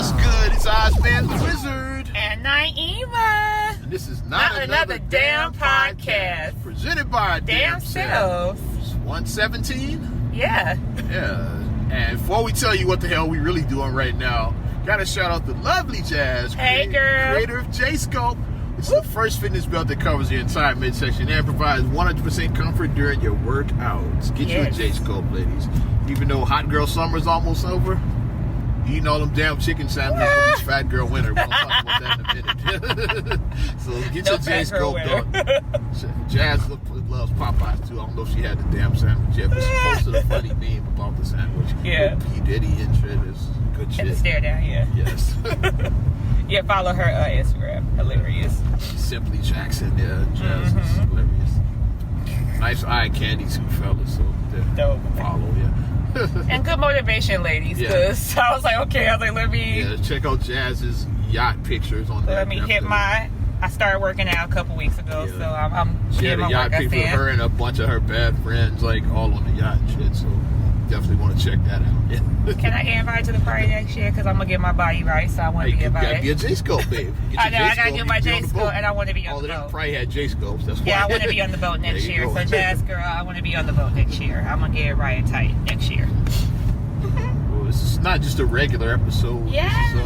What's good? It's Ozman the Wizard. And Naima. And this is not another damn podcast. Presented by Damn Selves. 117? Yeah. Yeah. And before we tell you what the hell we really doing right now, gotta shout out the lovely Jazz. Hey, girl. Creator of J-Scope. It's the first fitness belt that covers the entire midsection and provides 100% comfort during your workouts. Get you a J-Scope, ladies. Even though hot girl summer's almost over, eating all them damn chicken sandwiches from this fat girl winter. We'll talk about that in a minute. So get your J-Scope done. Jazz loves Popeyes too. I don't know if she had the damn sandwich yet, but she posted a funny meme about the sandwich. Yeah. P. Diddy and shit is good shit. And stare down, yeah. Yes. Yeah, follow her Instagram. Hilarious. Simply Jackson, yeah. Jazz is hilarious. Nice eye candy too, fellas. So Dope. follow, yeah. And good motivation, ladies. Because I was like, okay, let me... Yeah, check out Jazz's yacht pictures on there. Let me hit my... I started working out a couple weeks ago, so I'm she had getting a my yacht work. picture of her and a bunch of her bad friends, like, all on the yacht and shit, so definitely want to check that out. Can I get invited to the party next year? Because I'm going to get my body right, so I want to be invited. You got to get a J-Scope, babe. I know, I got to get my J-Scope, and I want to be on the boat. All of them probably had J-Scopes, that's why. Yeah, I want to be on the boat next year. So, Jazz girl, I want to be on the boat next year. I'm going to get it right and tight next year. Well, this is not just a regular episode. Yes. This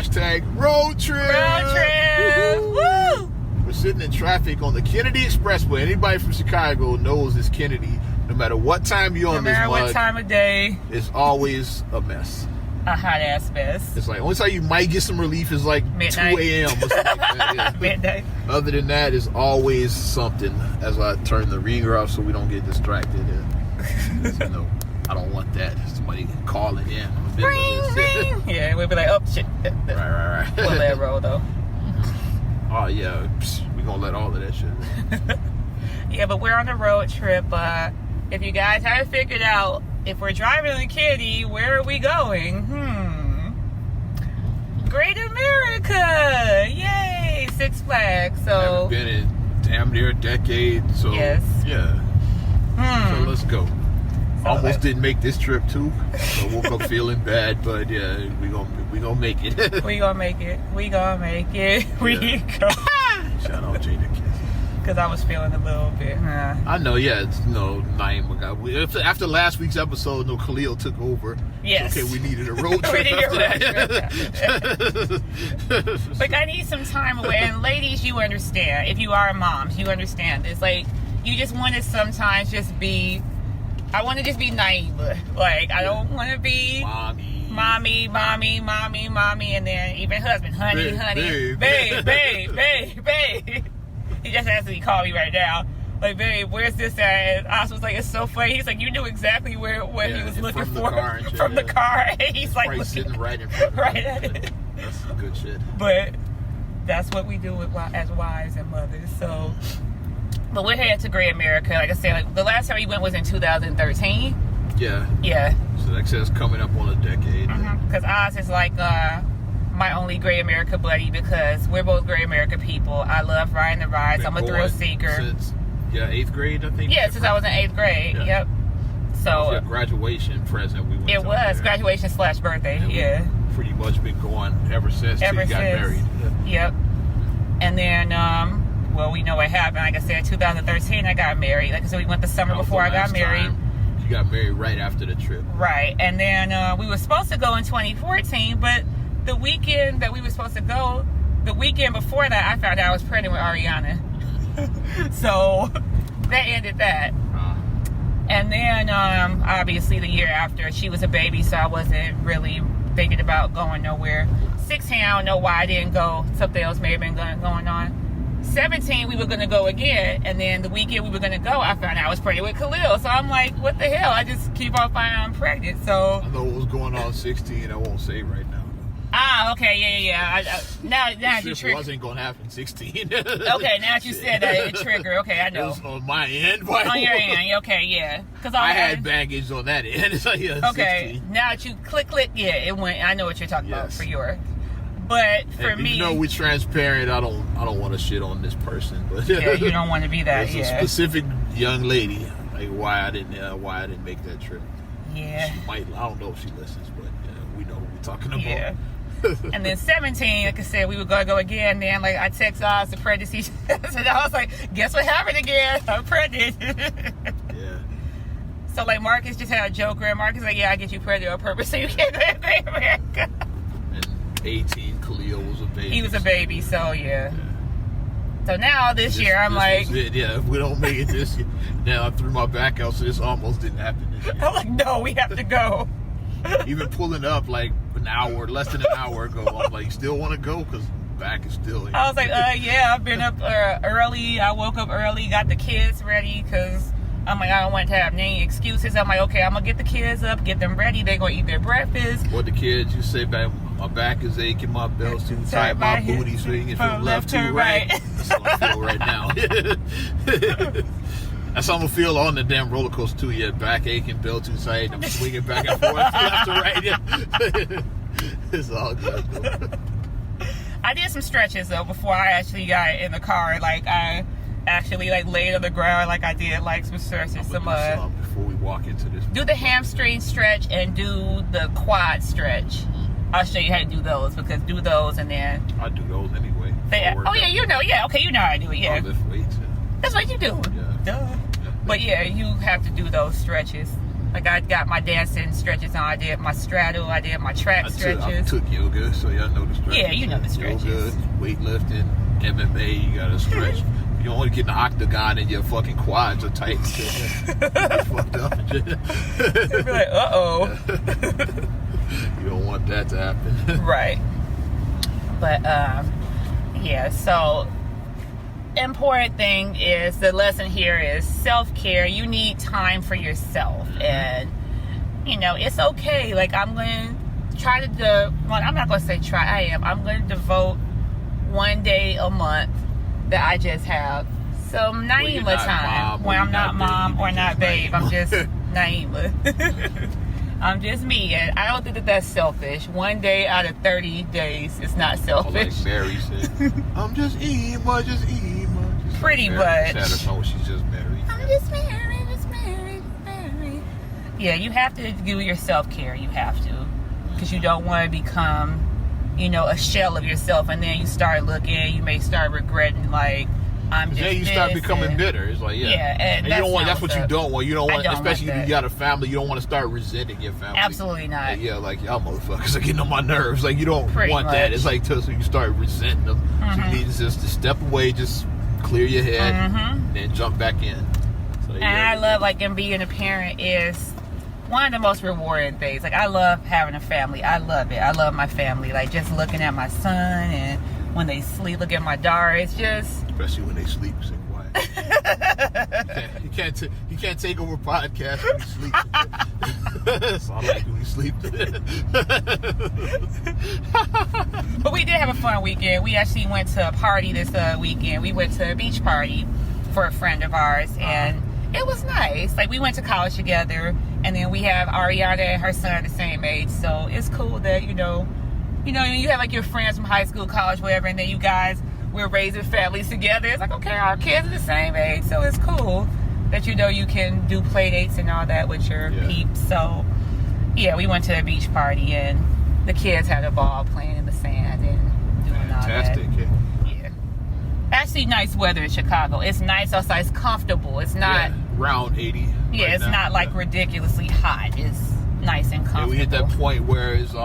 is hashtag road trip. Road trip. Woo! We're sitting in traffic on the Kennedy Expressway. Anybody from Chicago knows it's Kennedy. No matter what time you're on this mug, no matter what time of day, it's always a mess. A hot ass mess. It's like, only time you might get some relief is like midnight. 2 a.m. or something like that. Yeah. Midnight. Other than that, it's always something. As I turn the ringer off so we don't get distracted. You know, I don't want that. Somebody calling in. Ring, ring. Yeah, we'll be like, oh, shit. Right. We'll let it roll, though. Oh, yeah. We're going to let all of that shit. Yeah, but we're on a road trip. If you guys haven't figured out, if we're driving in Kitty, where are we going? Great America! Yay! Six Flags. So haven't been in damn near a decade. So yes. Yeah. So let's go. Almost didn't make this trip too. So woke up feeling bad, but yeah, we gonna make it. We gonna make it. We gonna make it. We go. Shout out Jada Kiss. Because I was feeling a little bit. I know, yeah. It's Naima got. After last week's episode, Khalil took over. Yes. Okay, we needed a road trip after that. Like, I need some time away. And ladies, you understand. If you are moms, you understand this. Like, you just want to sometimes just be. I want to just be Naima. Like, I don't want to be mommy, and then even husband, honey, babe. He just has to call me right now. Like, babe, where's this at? And I was like, it's so funny. He's like, you knew exactly what he was looking for from the car. And he's like, sitting right in front of right at it. That's some good shit. But that's what we do as wives and mothers. So, but we're headed to Great America. Like I said, like, the last time we went was in 2013. Yeah. So that says coming up on a decade. Because Oz is like my only Great America buddy, because we're both Great America people. I love riding the rides. I'm a thrill seeker. Since 8th grade, I think. Yeah, since I was in 8th grade. Yeah. Yep. So your graduation present. We went. It was graduation / birthday. Yeah. Pretty much been going ever since. Till you got married. Yep. And then, well, we know what happened. Like I said, 2013, I got married. Like I said, we went the summer before I got married. You got married right after the trip. Right. And then we were supposed to go in 2014, but the weekend that we were supposed to go, the weekend before that, I found out I was pregnant with Ariana. So that ended that. And then, obviously, the year after, she was a baby, so I wasn't really thinking about going nowhere. 16, I don't know why I didn't go. Something else may have been going on. 17, we were going to go again, and then the weekend we were going to go, I found out I was pregnant with Khalil. So I'm like, what the hell? I just keep on finding out I'm pregnant. So I know what was going on 16. I won't say right now. Ah, okay, yeah. Now you trigger. Wasn't going to happen 16. Okay, now that you said that, it triggered. Okay, I know. It was on my end. On your end, okay, yeah. Because I had baggage on that end. So yeah, okay, 16. now that you click, yeah, it went. I know what you're talking about for your. But for me, even though we're transparent, I don't want to shit on this person. But yeah, you don't want to be that. There's a specific young lady, like why I didn't make that trip. Yeah. She might. I don't know if she listens, but we know who we're talking about. Yeah. And then 17, like I said, we were gonna go again. Then like I text Oz to pregnancy test, and I was like, "Guess what happened again? I'm pregnant." Yeah. So like Marcus just had a joke where Marcus like, "Yeah, I get you pregnant on purpose so you can't go to America." And 18, Khalil was a baby. He was a baby, so yeah. So now this year, I'm like, was it. Yeah, if we don't make it this year, now I threw my back out, so this almost didn't happen this year. I'm like, no, we have to go. Even pulling up like an hour, less than an hour ago, I'm like, you still want to go? Because back is still here. I was like, yeah, I've been up early. I woke up early, got the kids ready because I'm like, I don't want to have any excuses. I'm like, okay, I'm going to get the kids up, get them ready. They're going to eat their breakfast. What the kids, you say back, my back is aching, my belt's too tight, my booty swinging from left to right. That's how I feel right now. That's how I'm going to feel on the damn roller coaster too. Yeah, back aching, belt too tight. I'm swinging back and forth left to right. Yeah. It's all good though. I did some stretches though before I actually got in the car. Like I actually like laid on the ground, like I did like some stretches. Some before we walk into this. Do the hamstring stretch and do the quad stretch. I'll show you how to do those because do those and then I do those anyway. Oh yeah, you know, yeah, okay, you know how I do it, yeah. I lift weights. Yeah. That's what you do. Yeah. Duh. Yeah. But yeah, you have to do those stretches. Like I got my dancing stretches on. I did my straddle. I did my track stretches. I took yoga, so y'all know the stretches. Yeah, you know the stretches. Yoga, weightlifting, MMA, you gotta stretch. You don't want to get in the octagon and your fucking quads are tight. Fucked up. You'd be like, uh-oh. You don't want that to happen. Right. But, yeah, so important thing is the lesson here is self-care. You need time for yourself. And, you know, it's okay. Like, I'm going to try to well, I'm not going to say try. I'm going to devote one day a month that I just have some Naima time when I'm not mom or not babe. I'm just Naima. I'm just me, and I don't think that that's selfish. One day out of 30 days, it's not selfish. Like Mary said, I'm just Ema, just Ema. Just pretty like much. Sad her song, she's just married. I'm just married, just married, married. Yeah, you have to do your self-care. You have to. Because you don't want to become, you know, a shell of yourself, and then you start looking, you may start regretting, like, I'm just then you start becoming bitter. It's like, yeah. And you don't want, that's what you don't want. You don't want, especially if you got a family, you don't want to start resenting your family. Absolutely not. Like, yeah, like, y'all motherfuckers are getting on my nerves. Like, you don't want much. that. It's like, so you start resenting them. So you need just to step away, just clear your head, and then jump back in. So, and I love, like, and being a parent is one of the most rewarding things. Like, I love having a family. I love it. I love my family. Like, just looking at my son and when they sleep, look at my daughter. It's just... Especially when they sleep, so quiet. You can't take over podcasts when you sleep. That's all I like when you sleep. But we did have a fun weekend. We actually went to a party this weekend. We went to a beach party for a friend of ours, and it was nice. Like, we went to college together, and then we have Ariana and her son the same age, so it's cool that, you know, you have like your friends from high school, college, whatever, and then you guys, we're raising families together. It's like, okay, our kids are the same age, so it's cool that, you know, you can do play dates and all that with your peeps. So, yeah, we went to a beach party, and the kids had a ball playing in the sand and doing all that. Fantastic. Yeah. Actually, nice weather in Chicago. It's nice outside. It's comfortable. It's not... around 80. Yeah, right it's now. not like ridiculously hot. It's nice and comfortable. Yeah, we hit that point where it's, you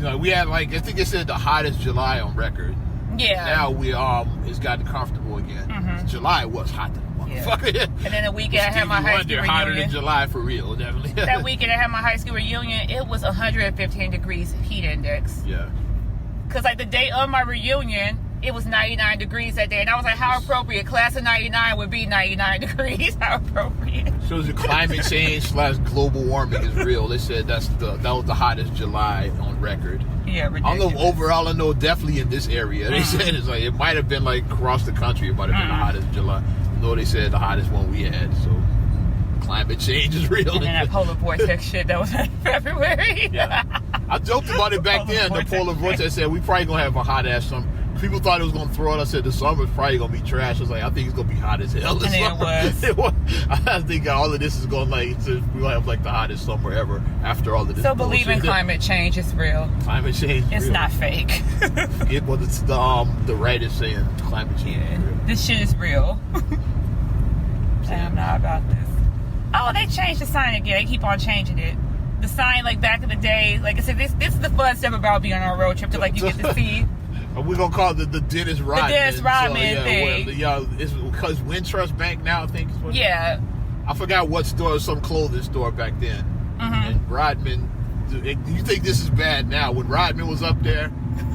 know, we had, like, I think they said the hottest July on record. Yeah. Now we it's gotten comfortable again. July was hot. Motherfucker. Yeah. And then the weekend I had my high school reunion. Hotter than July for real, definitely. That weekend I had my high school reunion. It was 115 degrees heat index. Yeah. Because like the day of my reunion, it was 99 degrees that day, and I was like, how appropriate. Class of 99 would be 99 degrees. How appropriate. Shows the climate change / global warming is real. They said that was the hottest July on record. Yeah, ridiculous. I don't know overall. I know definitely in this area. They said it's like it might have been like across the country. It might have been the hottest July. No, they said the hottest one we had. So climate change is real. And then that polar vortex shit that was in February. Yeah, I joked about it back then. The polar vortex said we probably gonna have a hot ass summer. people thought it was gonna throw it. I said the summer's probably gonna be trash. I was like, I think it's gonna be hot as hell this And summer. it was. I think all of this is going we might have like the hottest summer ever after all of this. So believe in climate change. It's real. Climate change. It's real. not fake. Forget what it's the right is saying. Climate change. Yeah. Is real. This shit is real. I'm not about this. Oh, they changed the sign again. They keep on changing it. The sign, like back in the day, like I said, this is the fun stuff about being on a road trip. To like you get to see. We're gonna call it the Dennis Rodman. The Dennis Rodman thing. It's because Wintrust Bank now, I think. Is what Yeah. I forgot what store, some clothing store back then. Mm-hmm. And Rodman, you think this is bad now? When Rodman was up there,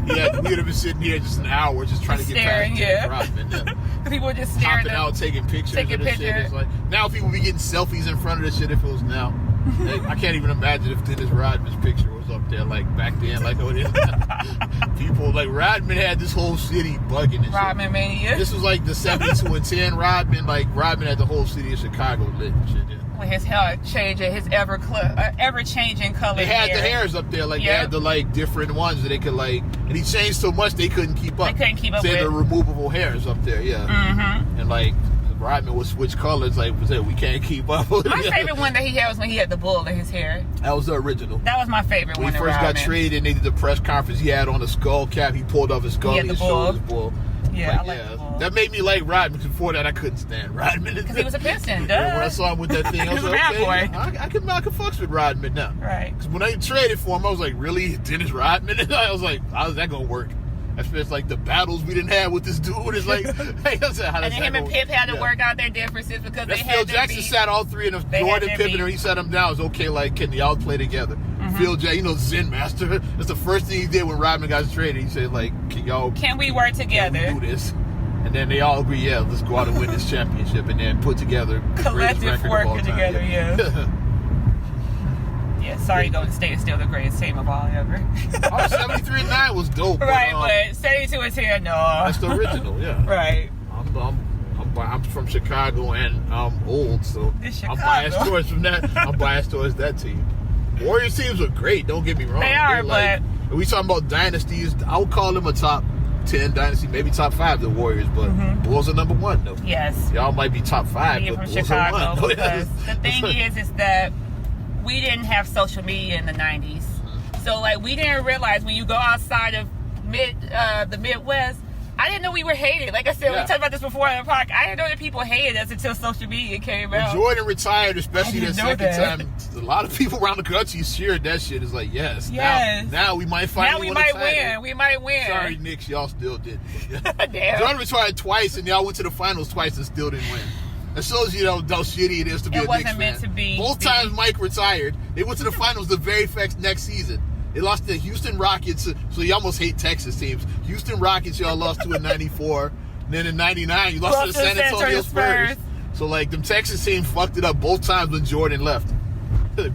we'd have been sitting here just an hour just trying to get Staring, past yeah. Rodman. Yeah. People were just staring Hopping out, taking pictures taking of the shit. pictures. It's like, now people be getting selfies in front of this shit if it was now. Like, I can't even imagine if Dennis Rodman's picture was up there like back then, like oh, it is now. People like Rodman had this whole city bugging and Rodman shit. mania. This was like the 72-10 Rodman. Like Rodman had the whole city of Chicago lit and shit. Yeah. With his hair changing, his ever changing color. They had the hairs up there, like they had the like different ones that they could like, and he changed so much they couldn't keep up. They couldn't keep up They had the with. removable hairs up there, yeah. Mm-hmm. And like Rodman would switch colors, like we can't keep up. My favorite one that he had was when he had the bull in his hair. That was the original. That was my favorite When one. he first got traded and they did the press conference, he had on a skull cap. He pulled off his skull He and had he the bull. showed his bull. Yeah, I like the bull. That made me like Rodman. Because before that, I couldn't stand Rodman. Because he was a Piston, duh. Yeah, when I saw him with that thing, I He was was a like, bad okay, boy. yeah, I can fucks with Rodman now. Right. Because when I traded for him, I was like, really? Dennis Rodman? And I was like, how's that going to work? Especially like the battles we didn't have with this dude. It's like, hey, I said, how does And then that him and go? Pip had to Yeah. work out their differences because That's they Phil had to Jackson be. sat all three of them. They had Jordan, their Pippen, beef. and he sat them down. It was okay, like, can y'all play together? Mm-hmm. Phil Jackson, Zen Master. That's the first thing he did when Rodman got traded. He said, like, Can we work together? do this? And then they all agree, yeah, let's go out and win this championship and then put together the Collective greatest record of all working time. together, yeah. Yeah, sorry, Golden State is still the greatest team of all ever. 73-9 was dope. Right, but, but 72 is here, no. that's the original, yeah. Right. I'm from Chicago and I'm old, so It's I'm Chicago. biased towards that team. Warriors teams are great, don't get me wrong. They are, They're like, we talking about dynasties. I would call them a top 10 dynasty, maybe top 5, the Warriors, but Bulls are number 1 though. Yes. Y'all might be top 5, Being but from Bulls Chicago, are 1. because the thing is that we didn't have social media in the 90s. So, like, we didn't realize when you go outside of the Midwest, I didn't know we were hated. Like I said, we talked about this before in the park. I didn't know that people hated us until social media came When out. Jordan retired, especially I the didn't know second that. time, a lot of people around the country shared that shit. It's like, yes. Yes. Now we might Now finally we win might a title. win. We might win. Sorry, Knicks, y'all still didn't. Damn. Jordan retired twice, and y'all went to the finals twice and still didn't win. That shows you how shitty it is to be It a wasn't Knicks meant fan. to be. Both times Mike retired, they went to the finals the very next season. They lost to Houston Rockets, so you almost hate Texas teams. Houston Rockets, y'all lost to in '94. And then in '99, you lost to the San Antonio Spurs. So, like, them Texas teams fucked it up both times when Jordan left.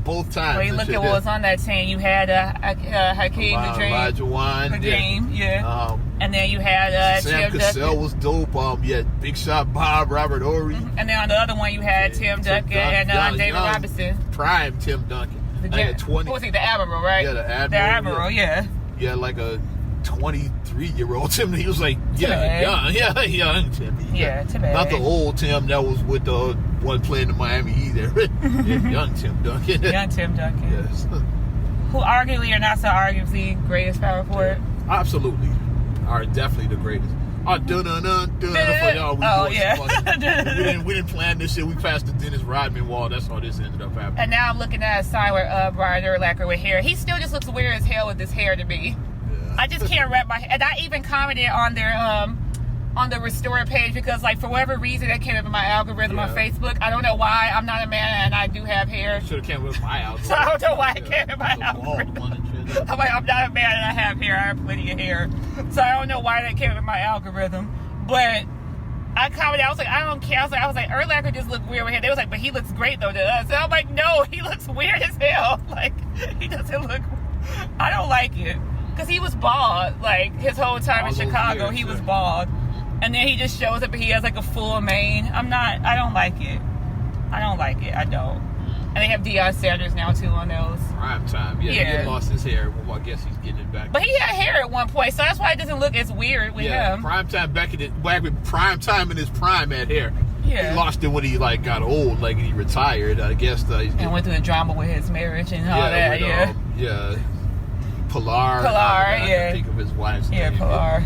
Both times. Well, you look at what was on that team. You had Hakeem the Dream. Elijah Wan. Yeah. And then you had Sam Tim Cassell Duncan. was dope. You had Big Shot Bob, Robert Horry. And then on the other one, you had Tim Duncan and David young, Robinson. Prime Tim Duncan. The Like a 20. What was he? The Admiral, right? Yeah, the Admiral. The Admiral, yeah. Yeah, like a 23-year-old Tim. He was like, Timmy. young Tim. Yeah, Timmy. Not the old Tim that was with the one playing in Miami either. Yeah, young Tim Duncan. Young Tim Duncan. Yes. Who arguably or not so arguably greatest power forward. Absolutely. Are definitely the greatest. Oh, we didn't plan this shit. We passed the Dennis Rodman wall. That's how this ended up happening. And now I'm looking at a sign where Brian Urlacher with hair. He still just looks weird as hell with his hair to me. Yeah. I just can't wrap my head. And I even commented on their on the Restore page because, like, for whatever reason that came up in my algorithm on Facebook. I don't know why. I'm not a man and I do have hair. Should have came with my algorithm. So I don't know why it came in my algorithm. I'm like, I'm not a man and I have hair. I have plenty of hair. So I don't know why that came in my algorithm. But I commented, I was like, I don't care. I was like, Urlacher just looked weird with hair. They was like, but he looks great though to us. And I'm like, no, he looks weird as hell. Like, he doesn't look, I don't like it. Because he was bald, like, his whole time in Chicago, he was bald. And then he just shows up and he has like a full mane. I don't like it. I don't. And they have Deion Sanders now too on those. Prime time. Yeah. He lost his hair. Well, I guess he's getting it back. But he had hair at one point, so that's why it doesn't look as weird with him. Prime time back with prime time in his prime had hair. Yeah. He lost it when he like got old, like he retired. I guess. And went through the drama with his marriage and all that. Yeah. Pilar. I can think of his wife's name. Yeah, Pilar.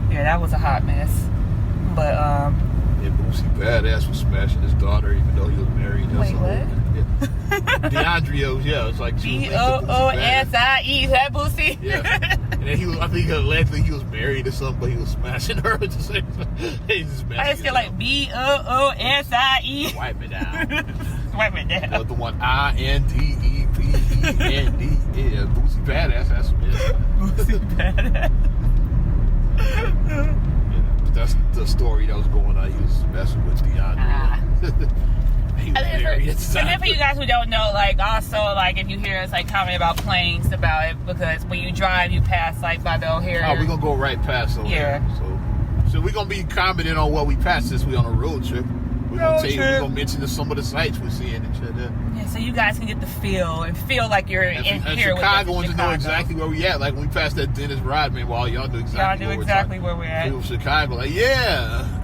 Yeah, that was a hot mess. But And Boosie Badass was smashing his daughter, even though he was married. Wait, what? DeAndre, yeah, it's like Boosie. Is that Boosie? Yeah. And then I think allegedly he was married or something, but he was smashing her. I just feel like Boosie. Wipe it down. Wipe it down. The one INDEPEND. Yeah, Boosie Badass. That's Boosie Badass. That's the story that was going on. He was messing with DeAndre. And then for you guys who don't know, like also like if you hear us like comment about planes about it, because when you drive you pass like by the O'Hare. Oh, we're gonna go right past O'Hare. Yeah. So we're gonna be commenting on what we passed since we on a road trip. We're gonna mention some of the sights we're seeing and shit. Yeah, so you guys can get the feel like you're in here with Chicagoans to know exactly where we at. Like when we passed that Dennis Rodman, y'all know exactly where we're at. People from Chicago, like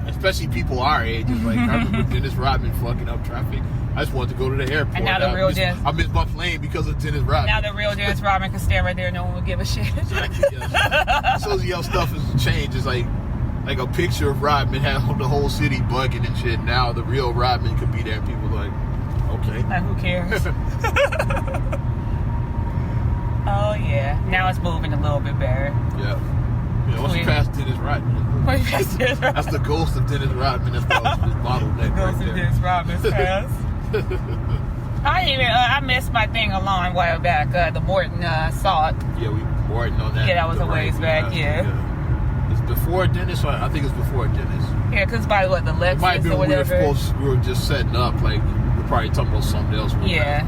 especially people our age. It's like I remember Dennis Rodman fucking up traffic. I just wanted to go to the airport. And now the real Dennis. I missed my plane because of Dennis Rodman. Now the real Dennis Rodman can stand right there. No one will give a shit. Exactly. Yes. So y'all stuff has changed. It's like a picture of Rodman had the whole city bugging and shit. Now the real Rodman could be there and people like, okay. Like, who cares? Oh, yeah. Now it's moving a little bit better. Yeah. Once you pass Dennis Rodman. That's the ghost of Dennis Rodman. That's his bottleneck right there. Ghost of Dennis Rodman's pass. I missed my thing a long while back. The Morton saw it. Yeah, we Morton on that. Yeah, that was a ways back, yeah. It's before Dennis, or I think it's before Dennis. Yeah, because by the Lexus it might be or whatever. We were just setting up, like, we're probably talking about something else. Yeah.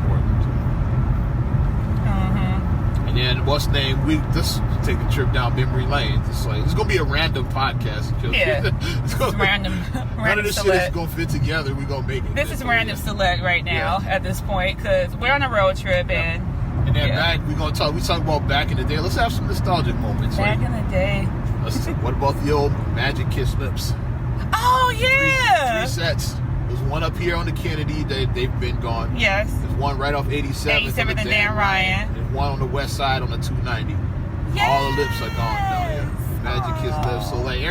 And then, what's the name? We just take a trip down memory lane. It's like, it's going to be a random podcast. It's random. None of this shit is going to fit together. We're going to make it. This is random select right now at this point, because we're on a road trip and then back, we talk about back in the day. Let's have some nostalgic moments. Back in the day. What about the old Magic Kiss Lips? Oh, yeah. Three sets. There's one up here on the Kennedy. They've been gone. Yes. There's one right off 87th. 87th and Dan Ryan. There's one on the west side on the 290. Yes. All the lips are gone now. Yeah. Magic Kiss Lips. So like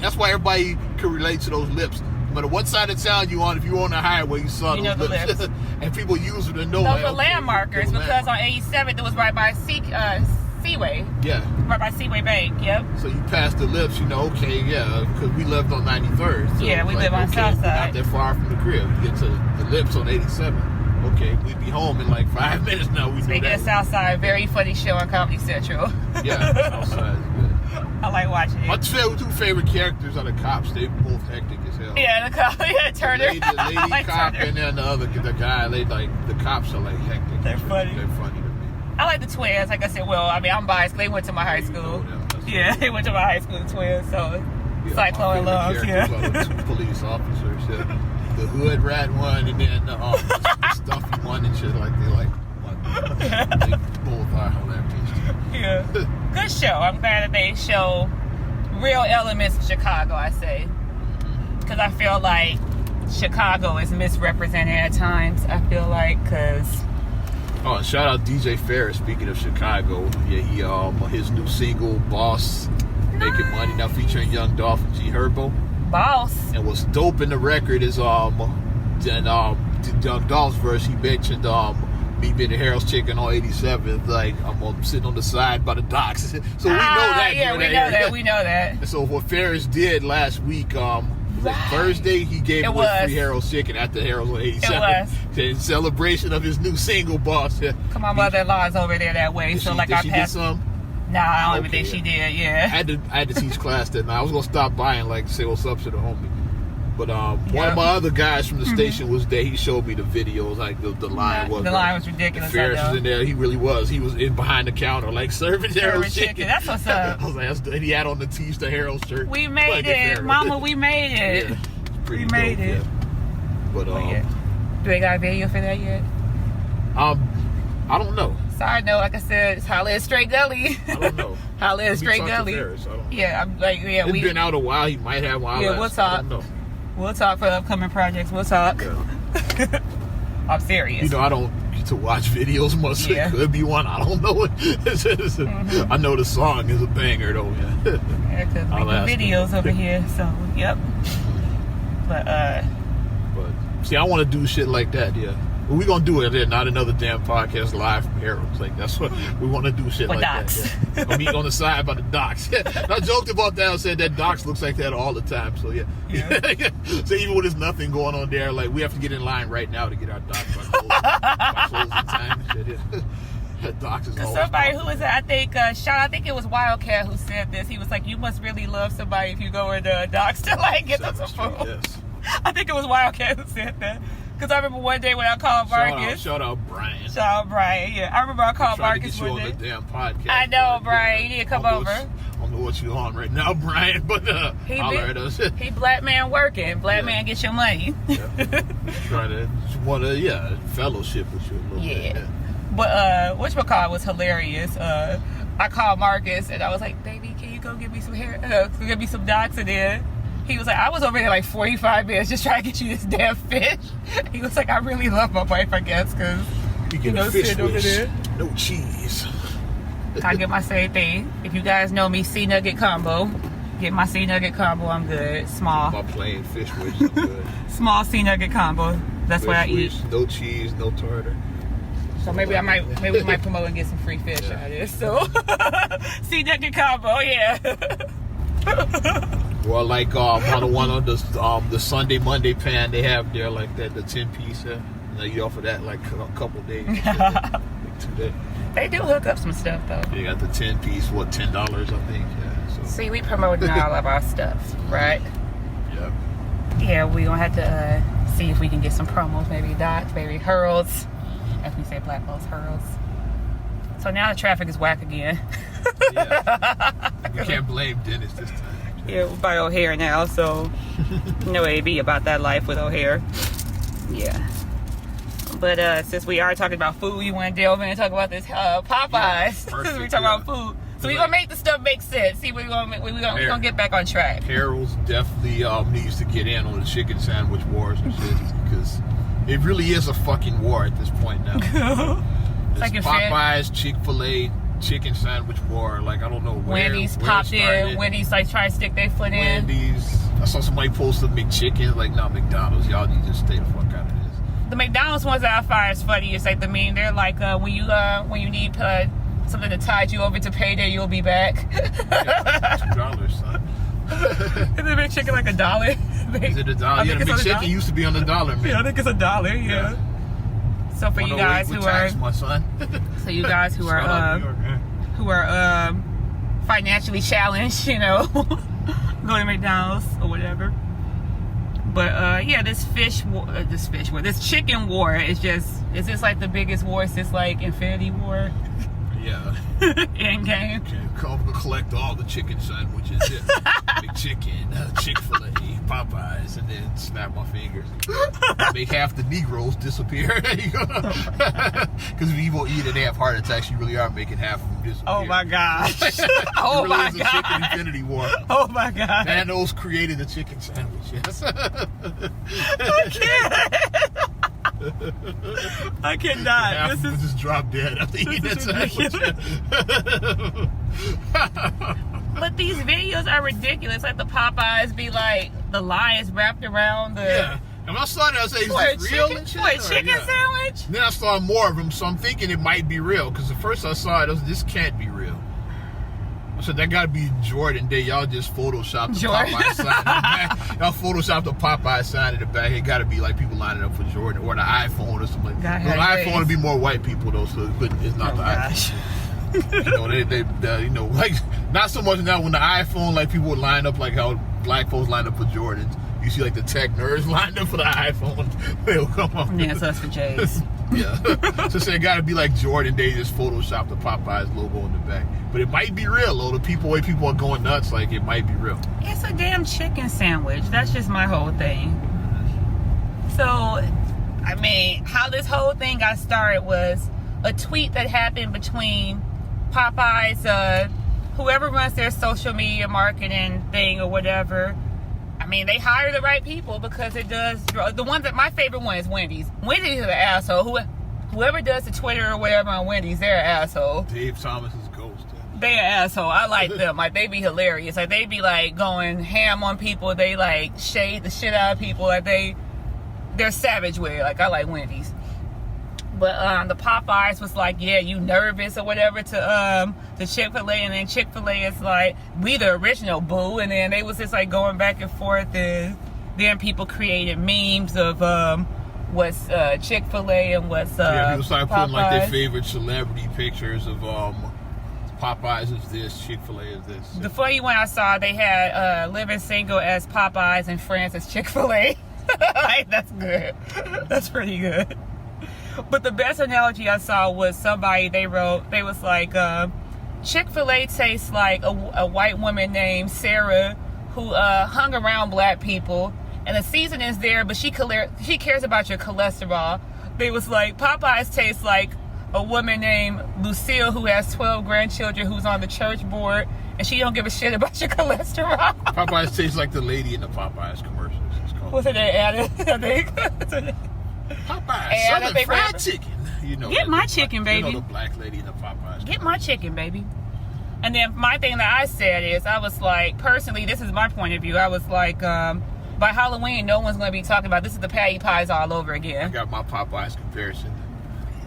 that's why everybody can relate to those lips. No matter what side of town you on, if you were on the highway, you saw those lips. And people use them to know. Those were landmarkers because on 87th it was right by Seaway. Yeah. Right by Seaway Bank, yep. So you pass the lips, because we lived on 93rd. So we live on South Side. Not that far from the crib. You get to the lips on 87. Okay, we'd be home in like 5 minutes now. Speaking of South Side, very funny show on Comedy Central. Yeah, South Side is good. I like watching it. My two favorite characters are the cops. They both hectic as hell. Yeah, the cop, Turner. The lady like cop Turner. And then the guy. The cops are like hectic. They're funny. They're funny to me. I like the twins. Like I said, I'm biased. They went to my high school. Yeah, they went to my high school, the twins. So, Cyclone and Love. Yeah. The two police officers. Yeah. The hood rat one and then the stuffy one and shit. Like they like one. They both are hilarious. Yeah. Good show. I'm glad that they show real elements of Chicago, I say. Because I feel like Chicago is misrepresented at times. I feel like, because... Oh, and shout out DJ Ferris. Speaking of Chicago, yeah, he his new single "Boss" making money now, featuring Young Dolph and G Herbo. Boss. And what's dope in the record is Young Dolph's verse. He mentioned me being the Harold's chicken on 87th. Like I'm sitting on the side by the docks. So we know that. Yeah, we know that. And so what Ferris did last week, Thursday, he gave away free Harold's chicken at the Harold's on 87th. It was. In celebration of his new single, Boss. Come on, mother-in-law's over there that way. Did so she, like did I she passed. Get some? No, I don't even think she did. Yeah. I had to teach class that night. I was gonna stop by and like say what's up to the homie. But one of my other guys from the station was there. He showed me the videos. Like the line was. The line was ridiculous. Ferris was in there. He really was. He was in behind the counter, like serving Harold's chicken. That's what's up. I was like, and he had on the Teamster Harold shirt. We made it, Mama. We made it. Yeah, we made it. Yeah. But do they got a video for that yet? I don't know. Side note, like I said, it's Holla at Straight Gully. I don't know. Holla at Straight Gully. Ferris, I don't know. Yeah, I'm like, yeah, It's been out a while. He might have one. Yeah, we'll talk. I don't know. We'll talk for the upcoming projects. We'll talk. Yeah. I'm serious. You know, I don't get to watch videos much. Yeah. It could be one. I don't know it. I know the song is a banger though. Yeah. Yeah, 'cause I'll making ask videos him. over here. So, yep. But But see, I want to do shit like that. Yeah. But we gonna do it there, not another damn podcast live from Harold's. Like that's what we want to do. Shit With like docks. that. Yeah. Gonna be on the side by the docks. I joked about that. I said that docks looks like that all the time. So yeah. So even when there's nothing going on there, like we have to get in line right now to get our docks by closing time and shit. Yeah. That docks is always somebody popping. who was, I think it was Wildcat who said this. He was like, you must really love somebody if you go in the docks to like get them some Seventh food. Street, yes. I think it was Wildcat who said that. Because I remember one day when I called Marcus. Shout out Brian. Shout out Brian, yeah. I remember I called Trying to Marcus get you one on day. the damn podcast. I know, but, Brian. You need to come I don't over. know I don't know what you're on right now, Brian, but holler at us. He black man working. Black man get your money. Yeah. Trying to want to fellowship with you a little bit. Yeah. But whatchamacallit was hilarious. I called Marcus and I was like, baby, can you go get me some get me some docks? And then he was like, I was over there like 45 minutes just trying to get you this damn fish. He was like, I really love my wife, I guess, because You get a fish sitting over wish, there. no cheese. I get my same thing. If you guys know me, sea nugget combo. Get my sea nugget combo. I'm good. Small, My plain fish wish, I'm good. small sea nugget combo. That's what I Fish eat. wish, no cheese, no tartar. So maybe we might promote and get some free fish out of this. So sea nugget combo, yeah. Or like on the Sunday Monday pan they have there like that, the 10-piece. You offer that like a couple days. Like 2 days. They do hook up some stuff though. You got the 10-piece, $10 I think. Yeah. So See, we promoting all of our stuff, right? yeah. Yeah, we gonna have to see if we can get some promos, maybe Docs, maybe Hurls. If we say Black Folks Hurls. So now the traffic is whack again. Yeah. We can't blame Dennis this time. Yeah, we're by O'Hare now, so no AB about that life with O'Hare. Yeah. But since we are talking about food, you want to delve in and talk about this Popeyes. Yeah, Since perfect, we talking about food. So we're gonna make the stuff make sense. See, we're gonna get back on track. Harold's definitely needs to get in on the chicken sandwich wars and shit because it really is a fucking war at this point now. It's like Popeyes, Chick-fil-A, chicken sandwich war. Like I don't know where. Wendy's where popped it started. in. Wendy's like trying to stick their foot in. Wendy's. I saw somebody post a McChicken. Like, no, McDonald's. Y'all need to stay the fuck out of this. The McDonald's ones that I find is funny. It's like they're like when you need something to tide you over to payday, you'll be back. Yeah, $2, son. Is the McChicken like $1? Is it $1? Yeah, the McChicken used to be on the dollar, man. Yeah, I think it's $1. Yeah. So for you guys who are, my son. so you guys who Shout out are New York, man. who are financially challenged, you know, go to McDonald's or whatever. But yeah, this chicken war is just like the biggest war since like Infinity War, Yeah. Endgame. Come collect all the chicken sandwiches. Yeah. McChicken, Chick-fil-A, Popeyes, and then snap my fingers. Make half the Negroes disappear. Because if people eat and they have heart attacks, you really are making half of them disappear. Oh my gosh. Oh it really my is a chicken god. infinity war. Oh my god. Thanos created the chicken sandwich, yes. I cannot. Half This of them is just drop dead after eating that is sandwich. But these videos are ridiculous. Like the Popeyes be like the lions wrapped around the Yeah. And when I saw that, I was like, is for a this real chicken, and shit? for a Or- chicken yeah. sandwich. Then I saw more of them, so I'm thinking it might be real. Because at first I saw it, I was this can't be real. I said, that got to be Jordan Day. Y'all just photoshopped the Jordan. Popeye sign in the back. Y'all photoshopped the Popeye sign in the back. It got to be like people lining up for Jordan or the iPhone or something. God The have iPhone grace. would be more white people, though, so it's not Oh the gosh. iPhone. You know, they like, not so much now when the iPhone, like people would line up like how black folks lined up for Jordans. You see like the tech nerds lined up for the iPhone. They'll come on. Yeah, it's us for J's. Yeah. So it got to be like Jordan. They just photoshopped the Popeyes logo in the back. But it might be real, though. The way people are going nuts, like it might be real. It's a damn chicken sandwich. That's just my whole thing. So I mean, how this whole thing got started was a tweet that happened between Popeyes, whoever runs their social media marketing thing or whatever. I mean, they hire the right people because it does. The one that my favorite one is Wendy's. Wendy's is an asshole. Whoever does the Twitter or whatever on Wendy's, they're an asshole. Dave Thomas is ghost. They an asshole. I like them. Like, they be hilarious. Like, they be like going ham on people. They like shade the shit out of people. Like, they're savage with it. Like, I like Wendy's. But the Popeyes was like, yeah, you nervous or whatever to Chick-fil-A, and then Chick-fil-A is like, we the original, boo. And then they was just like going back and forth, and then people created memes of what's Chick-fil-A and what's yeah, people started putting like their Popeyes. favorite celebrity pictures of Popeyes is this, Chick-fil-A is this. The funny one I saw, they had Living Single as Popeyes and France as Chick-fil-A. Like, that's good. That's pretty good. But the best analogy I saw was somebody, they was like, Chick-fil-A tastes like a white woman named Sarah who hung around black people, and the season is there, but she cares about your cholesterol. They was like, Popeyes tastes like a woman named Lucille who has 12 grandchildren who's on the church board, and she don't give a shit about your cholesterol. Popeyes tastes like the lady in the Popeyes commercials. What's her name? Anna, I think. Popeyes, And Southern fried chicken. You know, Get my chicken, baby. You know the black lady in the Popeyes. Get my chicken, baby. And then my thing that I said is, I was like, personally, this is my point of view. I was like, by Halloween, no one's going to be talking about this is the Patty Pies all over I again. got my Popeyes comparison.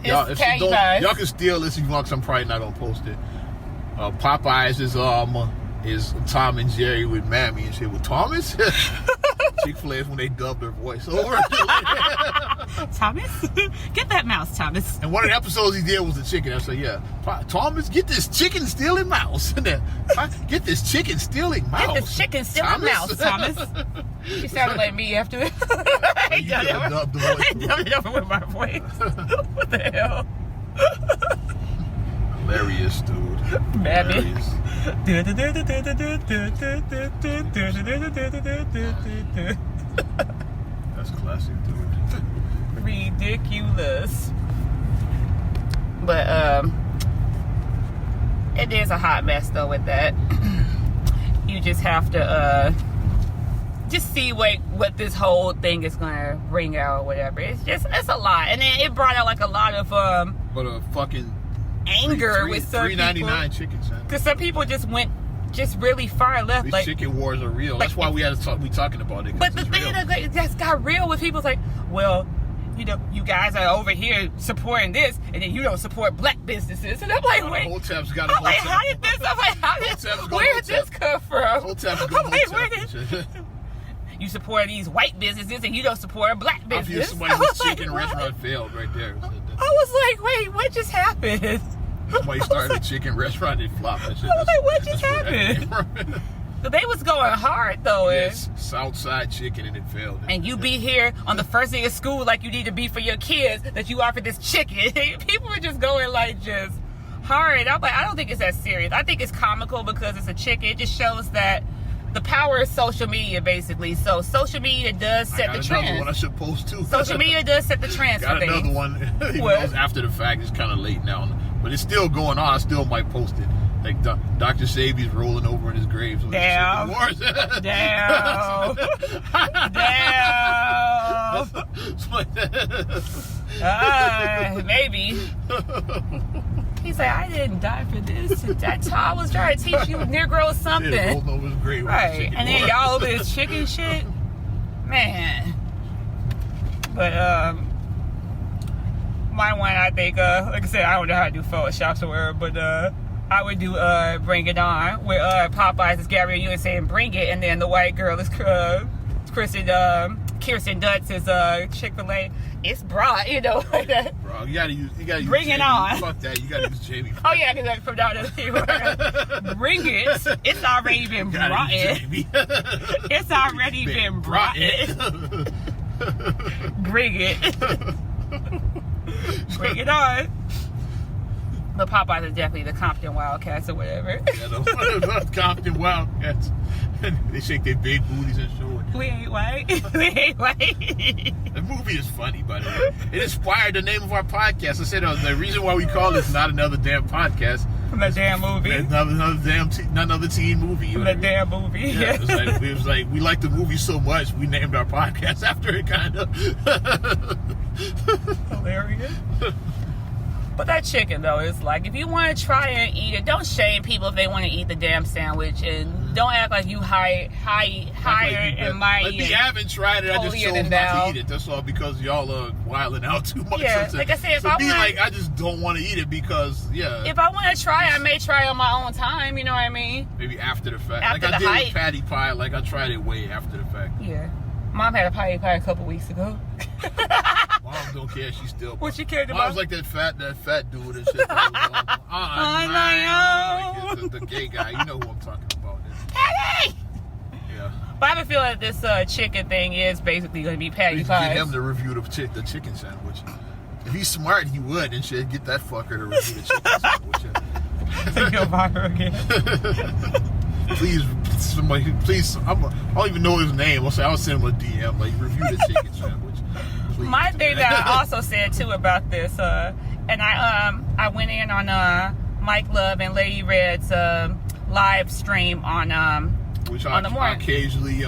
It's Y'all, if you Patty don't, Pies. y'all can steal this if you want, 'cause I'm probably not gonna post it. Popeyes is Tom and Jerry with Mammy and shit with Thomas. Chick-fil-A is when they dubbed her voice over. Thomas? Get that mouse, Thomas. And one of the episodes he did was the chicken. I said, yeah, Thomas, get this chicken stealing mouse. And then, get this chicken stealing mouse. Get this chicken stealing mouse, Thomas. She sounded like me after it. I You could have dubbed the voice. dubbed it over with my voice. What the hell? Hilarious, dude. Mammy. Hilarious. That's classic, dude. Ridiculous. But it is a hot mess though with that. You just have to just see what this whole thing is gonna bring out or whatever. It's a lot, and then it brought out like a lot of But a fucking anger with some people. $3.99 chicken sandwich. Because some people just went really far left. These Like, chicken wars are real. That's why we had to we talking about it. 'Cause but the it's thing real. that's got real with people is like, well, you know, you guys are over here supporting this, and then you don't support black businesses. And I'm like, wait. Hotep's got I'm like, how did this? I'm like, Hotep's go where did this Hotep. come from? Hotep's go I'm like, where Hotep. did you support these white businesses and you don't support a black I feel business? somebody's I was like, chicken what? restaurant failed right there. I was like, wait, what just happened? Somebody started a chicken restaurant and flopped. That shit. I was like, what That's just where that happened? came from. So they was going hard though. Yes, Southside chicken and it failed. And you be here on the first day of school like you need to be for your kids that you offer this chicken. People were just going like just hard. I'm like, I don't think it's that serious. I think it's comical because it's a chicken. It just shows that the power is social media basically. So social media does set the I got another one I trend. should post too. Social media does set the trends Got for another things. one. Even What? though it's after the fact, it's kind of late now, but it's still going on. I still might post it. Like Dr. Sabi's rolling over in his grave. So Damn. Wars. Damn. Damn. Maybe. He's like, I didn't die for this. That's how I was trying to teach you Negroes something. Yeah, rolling over his grave. Right. And then y'all over this chicken shit. Man. But my one, I think, like I said, I don't know how to do Photoshop or whatever, but I would do Bring It On, where Popeyes is Gabrielle Union saying Bring It, and then the white girl is Kirsten Dunst is Chick-fil-A. It's brought, you know, like that. Bro, you gotta use Bring it Jamie. on. Fuck that. You gotta use Jamie. Oh yeah, because I from down the Bring it. It's already been You gotta brought use in. Jamie. It's already been brought in. Bring it. Bring it on. But Popeyes is definitely the Compton Wildcats or whatever. Yeah, the Compton Wildcats. They shake their big booties and show it. We ain't white. We ain't white. The movie is funny, by the way. It inspired the name of our podcast. I said the reason why we call this Not Another Damn Podcast. From that damn movie. Another teen movie. From that damn movie. Yeah, it was like we liked the movie so much we named our podcast after it, kind of. Hilarious. But that chicken though, is like if you want to try and eat it, don't shame people if they want to eat the damn sandwich, and don't act like you higher and mighty. Like, you haven't tried it, I just chose not to eat it. That's all because y'all are wilding out too much. Yeah, like I said, I just don't want to eat it because if I want to try, I may try on my own time. You know what I mean? Maybe after the fact. After like I the did hype. with patty pie. Like I tried it way after the fact. Yeah. Mom had a patty pie a couple weeks ago. Mom don't care. She still. What she cared about? Mom's like that fat dude and shit. That was like, the gay guy. You know who I'm talking about. Patty. Yeah. But I have a feeling that this chicken thing is basically going to be patty pie. Get him to review the chicken sandwich. If he's smart, he would and shit. Get that fucker to review the chicken sandwich. To go viral again. Please, somebody, please. I don't even know his name. I'll send him a DM. Like, review the chicken sandwich. Please. My thing that I also said too about this, and I went in on Mike Love and Lady Red's live stream on which on the morning. I occasionally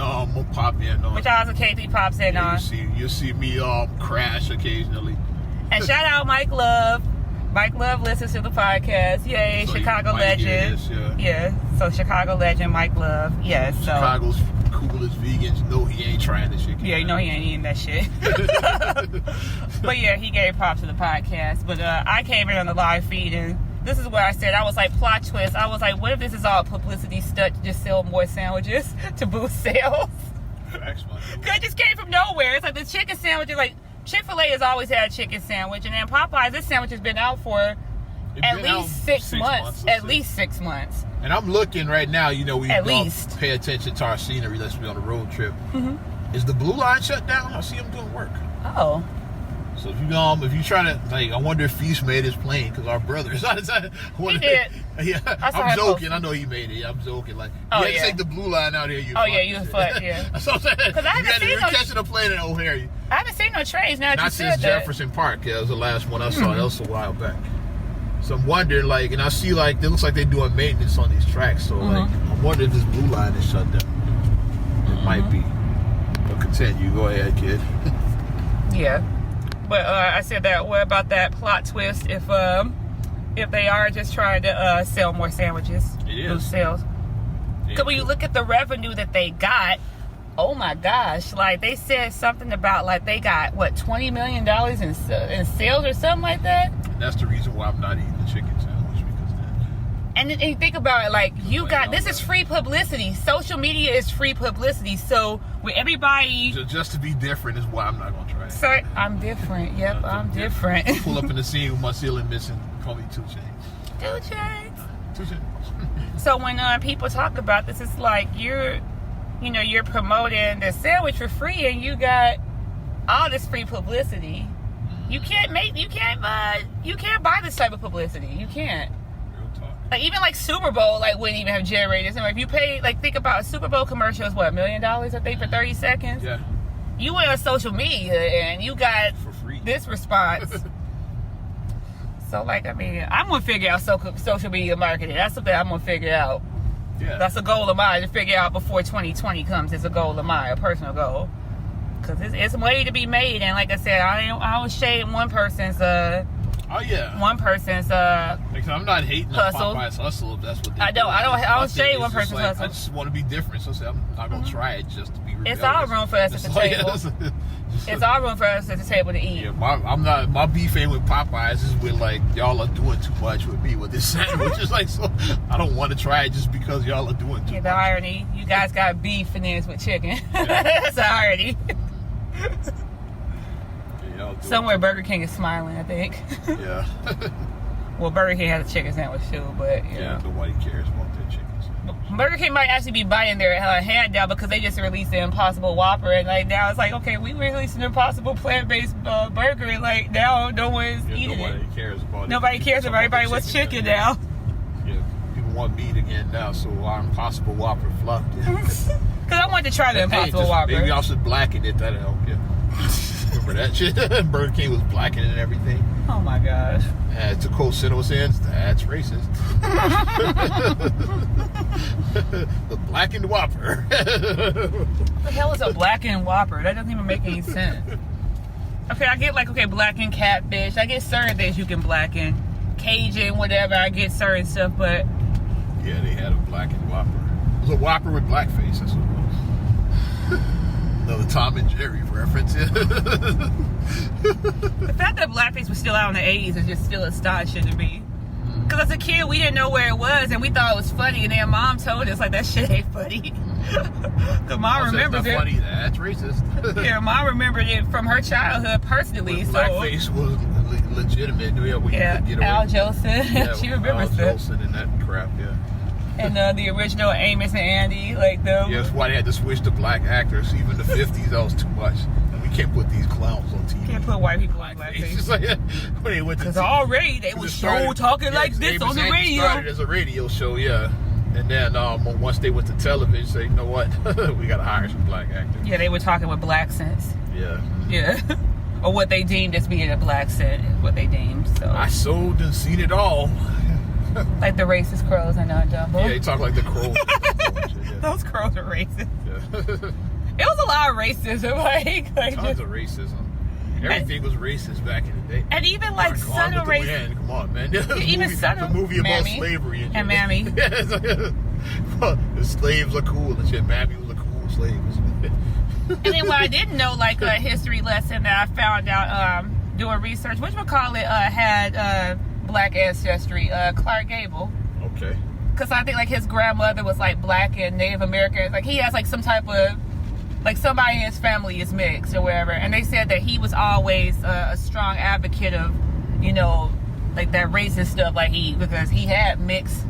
pop in on. Which I also occasionally pops in on. You see me crash occasionally. And shout out Mike Love. Mike Love listens to the podcast. Yay, so Chicago legend. This, yeah, so Chicago legend Mike Love. Yes, so Chicago's coolest vegans know he ain't trying this shit. Yeah, you know he ain't eating that shit. But yeah, he gave props to the podcast. But I came in on the live feed, and this is where I said, I was like, plot twist. I was like, what if this is all publicity stunt to just sell more sandwiches to boost sales? Because it just came from nowhere. It's like the chicken sandwiches, like Chick-fil-A has always had a chicken sandwich, and then Popeyes, this sandwich has been out for at least 6 months. At least 6 months. And I'm looking right now, we least pay attention to our scenery. Let's be on a road trip. Mm-hmm. Is the blue line shut down? I see them doing work. Oh. So if you try to, like, I wonder if Feast made his plane, because our brothers. He did. Yeah, I'm joking. I know he made it. I'm joking. Like, you had to take the blue line out here. You fuck, yeah. That's what I'm saying. Because you're catching a plane in O'Hare. I haven't seen no trains now that you said that. Not since Jefferson Park. Yeah, that was the last one I saw. That was a while back. So I'm wondering, like, and I see, like, it looks like they're doing maintenance on these tracks. So, like, I'm wondering if this blue line is shut down. It might be. But continue. Go ahead, kid. Yeah. But I said that. What about that plot twist? If they are just trying to sell more sandwiches, it is boost sales. Because when you look at the revenue that they got, oh my gosh! Like they said something about like they got what $20 million in sales or something like that. And that's the reason why I'm not eating the chicken sandwich because of that. And then you think about it, like you got this is free publicity. Social media is free publicity. So with everybody, just to be different is why I'm not gonna try it. Sir, I'm different. Yep, I'm different. Pull up in the scene with my ceiling missing. Call me 2 Chainz. 2 Chainz. 2 Chainz. So when people talk about this, it's like you're promoting the sandwich for free, and you got all this free publicity. You can't buy this type of publicity. You can't. Like even like Super Bowl, like wouldn't even have generated. So if you pay, like think about Super Bowl commercials, what $1 million I think for 30 seconds. Yeah. You went on social media and you got for free this response. So like I mean, I'm gonna figure out social media marketing. That's something I'm gonna figure out. Yeah. That's a goal of mine to figure out before 2020 comes. It's a goal of mine, a personal goal. Cause it's money to be made, and like I said, I don't shade one person's. Oh yeah. One person's Like, I'm not hating on hustle. Popeyes hustle if that's what they I don't shade one person's like, hustle. I just want to be different, so I'm not gonna try it just to be rebellious. It's all room for us at the table. It's all room for us at the table to eat. Yeah, my beef ain't with Popeyes. Is with like y'all are doing too much with me with this sandwich. It's like, so I don't want to try it just because y'all are doing too much. The irony, you guys got beef and then it's with chicken. Yeah. That's the irony. Somewhere Burger King is smiling, I think. Yeah. Well, Burger King has a chicken sandwich too, but yeah, nobody cares about their chicken sandwich. Burger King might actually be buying their hand down because they just released the Impossible Whopper, and like now it's like, okay, we released an Impossible plant-based burger, and like now no one's eating nobody it. Cares about it. Nobody cares about it. Everybody wants chicken now. Yeah, people want meat again now, so our Impossible Whopper flopped. Because I wanted to try the Impossible Whopper. Maybe I should blacken it. That'll help you. Remember that shit? Burger King was blackening and everything. Oh my gosh. To quote Cinema Sins, that's racist. The blackened Whopper. What the hell is a blackened Whopper? That doesn't even make any sense. Okay, I get like, blackened catfish. I get certain things you can blacken. Cajun, whatever. I get certain stuff, but... Yeah, they had a blackened Whopper. It was a Whopper with blackface, that's what it was. Another Tom and Jerry reference. The fact that blackface was still out in the 80s is just still astonishing to me. Because as a kid, we didn't know where it was, and we thought it was funny, and then Mom told us, like, that shit ain't funny. Because Mom remembers it. Funny, that's racist. Yeah, Mom remembered it from her childhood personally. When blackface was legitimate. Yeah, Al Jolson. Yeah, she remembers Al that. Jolson and that crap, yeah. And the original Amos and Andy, like the... Yeah, that's why they had to switch to black actors. Even the 50s, that was too much. We can't put these clowns on TV. Can't put white people on blackface. It's just like, when they went to Because already they were talking like this on the radio. It started as a radio show, yeah. And then once they went to television, say, you know what? We got to hire some black actors. Yeah, they were talking with black sense. Yeah. Yeah. Or what they deemed as being a black scent, what they deemed. So I sold and seen it all. Like the racist crows in Dumbo. Yeah, they talk like the crows. Yeah. Those crows are racist. Yeah. It was a lot of racism, like Tons of racism. Everything was racist back in the day. And even like subtle racism. Come on, man. Even subtle. The movie about Mammy. slavery And Mammy. The slaves are cool and shit. Mammy was a cool slave. And then what I didn't know, like a history lesson that I found out doing research, whatchamacallit had black ancestry, Clark Gable. Okay. Because I think like his grandmother was like black and Native American. Like he has like some type of, like somebody in his family is mixed or whatever. And they said that he was always a strong advocate of, you know, like that racist stuff, like because he had mixed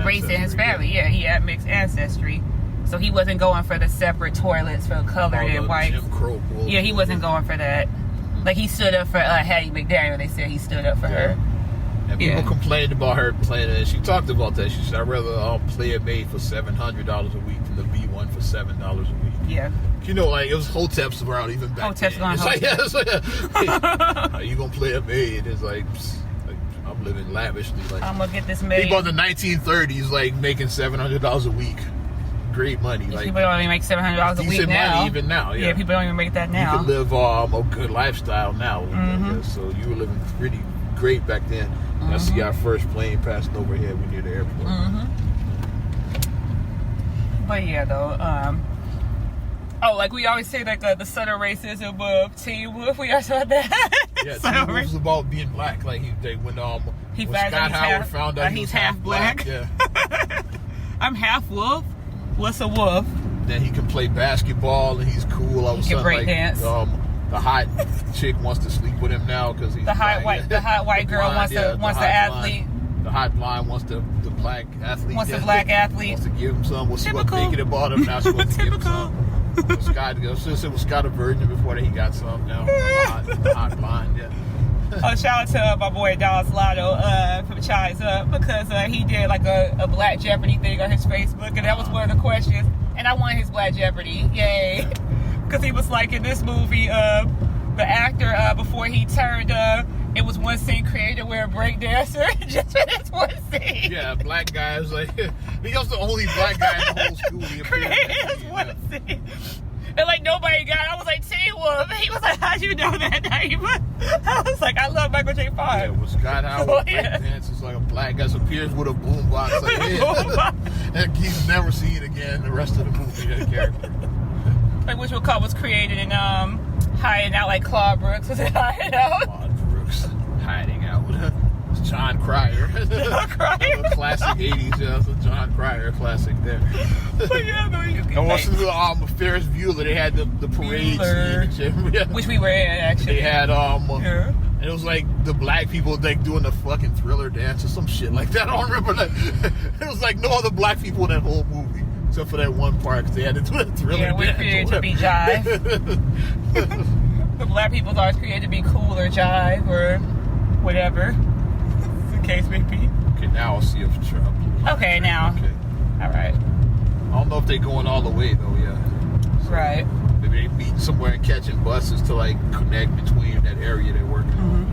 race in his family. Yeah, he had mixed ancestry. So he wasn't going for the separate toilets for colored and white. Yeah, he wasn't going for that. Like he stood up for Hattie McDaniel. They said he stood up for her. And people complained about her playing it. She talked about that. She said, I'd rather play a maid for $700 a week than to be one for $7 a week. Yeah. You know, like it was Hotep's around even back then. It's like, hey, you gonna play a maid? It's like I'm living lavishly. Like I'm gonna get this maid. People in the 1930s, like making $700 a week. Great money. Like people don't even make $700 a week now. Decent money even now. Yeah, people don't even make that now. You can live a good lifestyle now. So you were living pretty great back then. I see our first plane passing overhead. We near the airport. But yeah, though. Like we always say, like the subtle racism of Teen Wolf. We also had that. Yeah, Teen Wolf was about being black. Like when Scott Howard found out he's half black. Yeah. I'm half wolf. What's a wolf? Then he can play basketball and he's cool. All of a sudden, break dance. The hot chick wants to sleep with him now because he's the hot white girl wants the athlete. The hot blonde wants the black athlete. Wants the black athlete. Wants to give him some. She wasn't making it about him. Now she wants to give him some. Scott, it was Scott a virgin before he got some. Now the hot blonde. Yeah. Shout out to my boy Dallas Lotto from Chai's Up because he did like a Black Jeopardy thing on his Facebook, and that was one of the questions. And I won his Black Jeopardy. Yay. Because he was like in this movie, the actor before he turned, it was one scene created where a breakdancer just for this one scene. Yeah, black guy was like, he was the only black guy in the whole school. He created one scene. And like nobody got it. I was like, Teen Wolf. He was like, how'd you know that name? I was like, I love Michael J. Fox. Yeah, with Scott Howard breakdances like a black guy appears with a boombox. Like, and he's never seen again the rest of the movie, that character. Like which was created in hiding out, like Claude Brooks was it hiding out? Claude Brooks hiding out. It's John Cryer. John Cryer. Classic 80s, yeah. It's a John Cryer classic there. But yeah, no, you can. And once in the Ferris Bueller, they had the parade scene. Which we were in actually. They had And it was like the black people like doing the fucking Thriller dance or some shit like that. I don't remember that. It was like no other black people in that whole movie except for that one part because they had to do that Thriller Yeah, we're dance. created to be jive. The black people's always created to be cool or jive or whatever the case may be. Okay, now I'll see if Trump. Okay, now. Okay. All right. I don't know if they're going all the way though. Yeah. Right. Maybe they meet somewhere and catching buses to like connect between that area they're working on.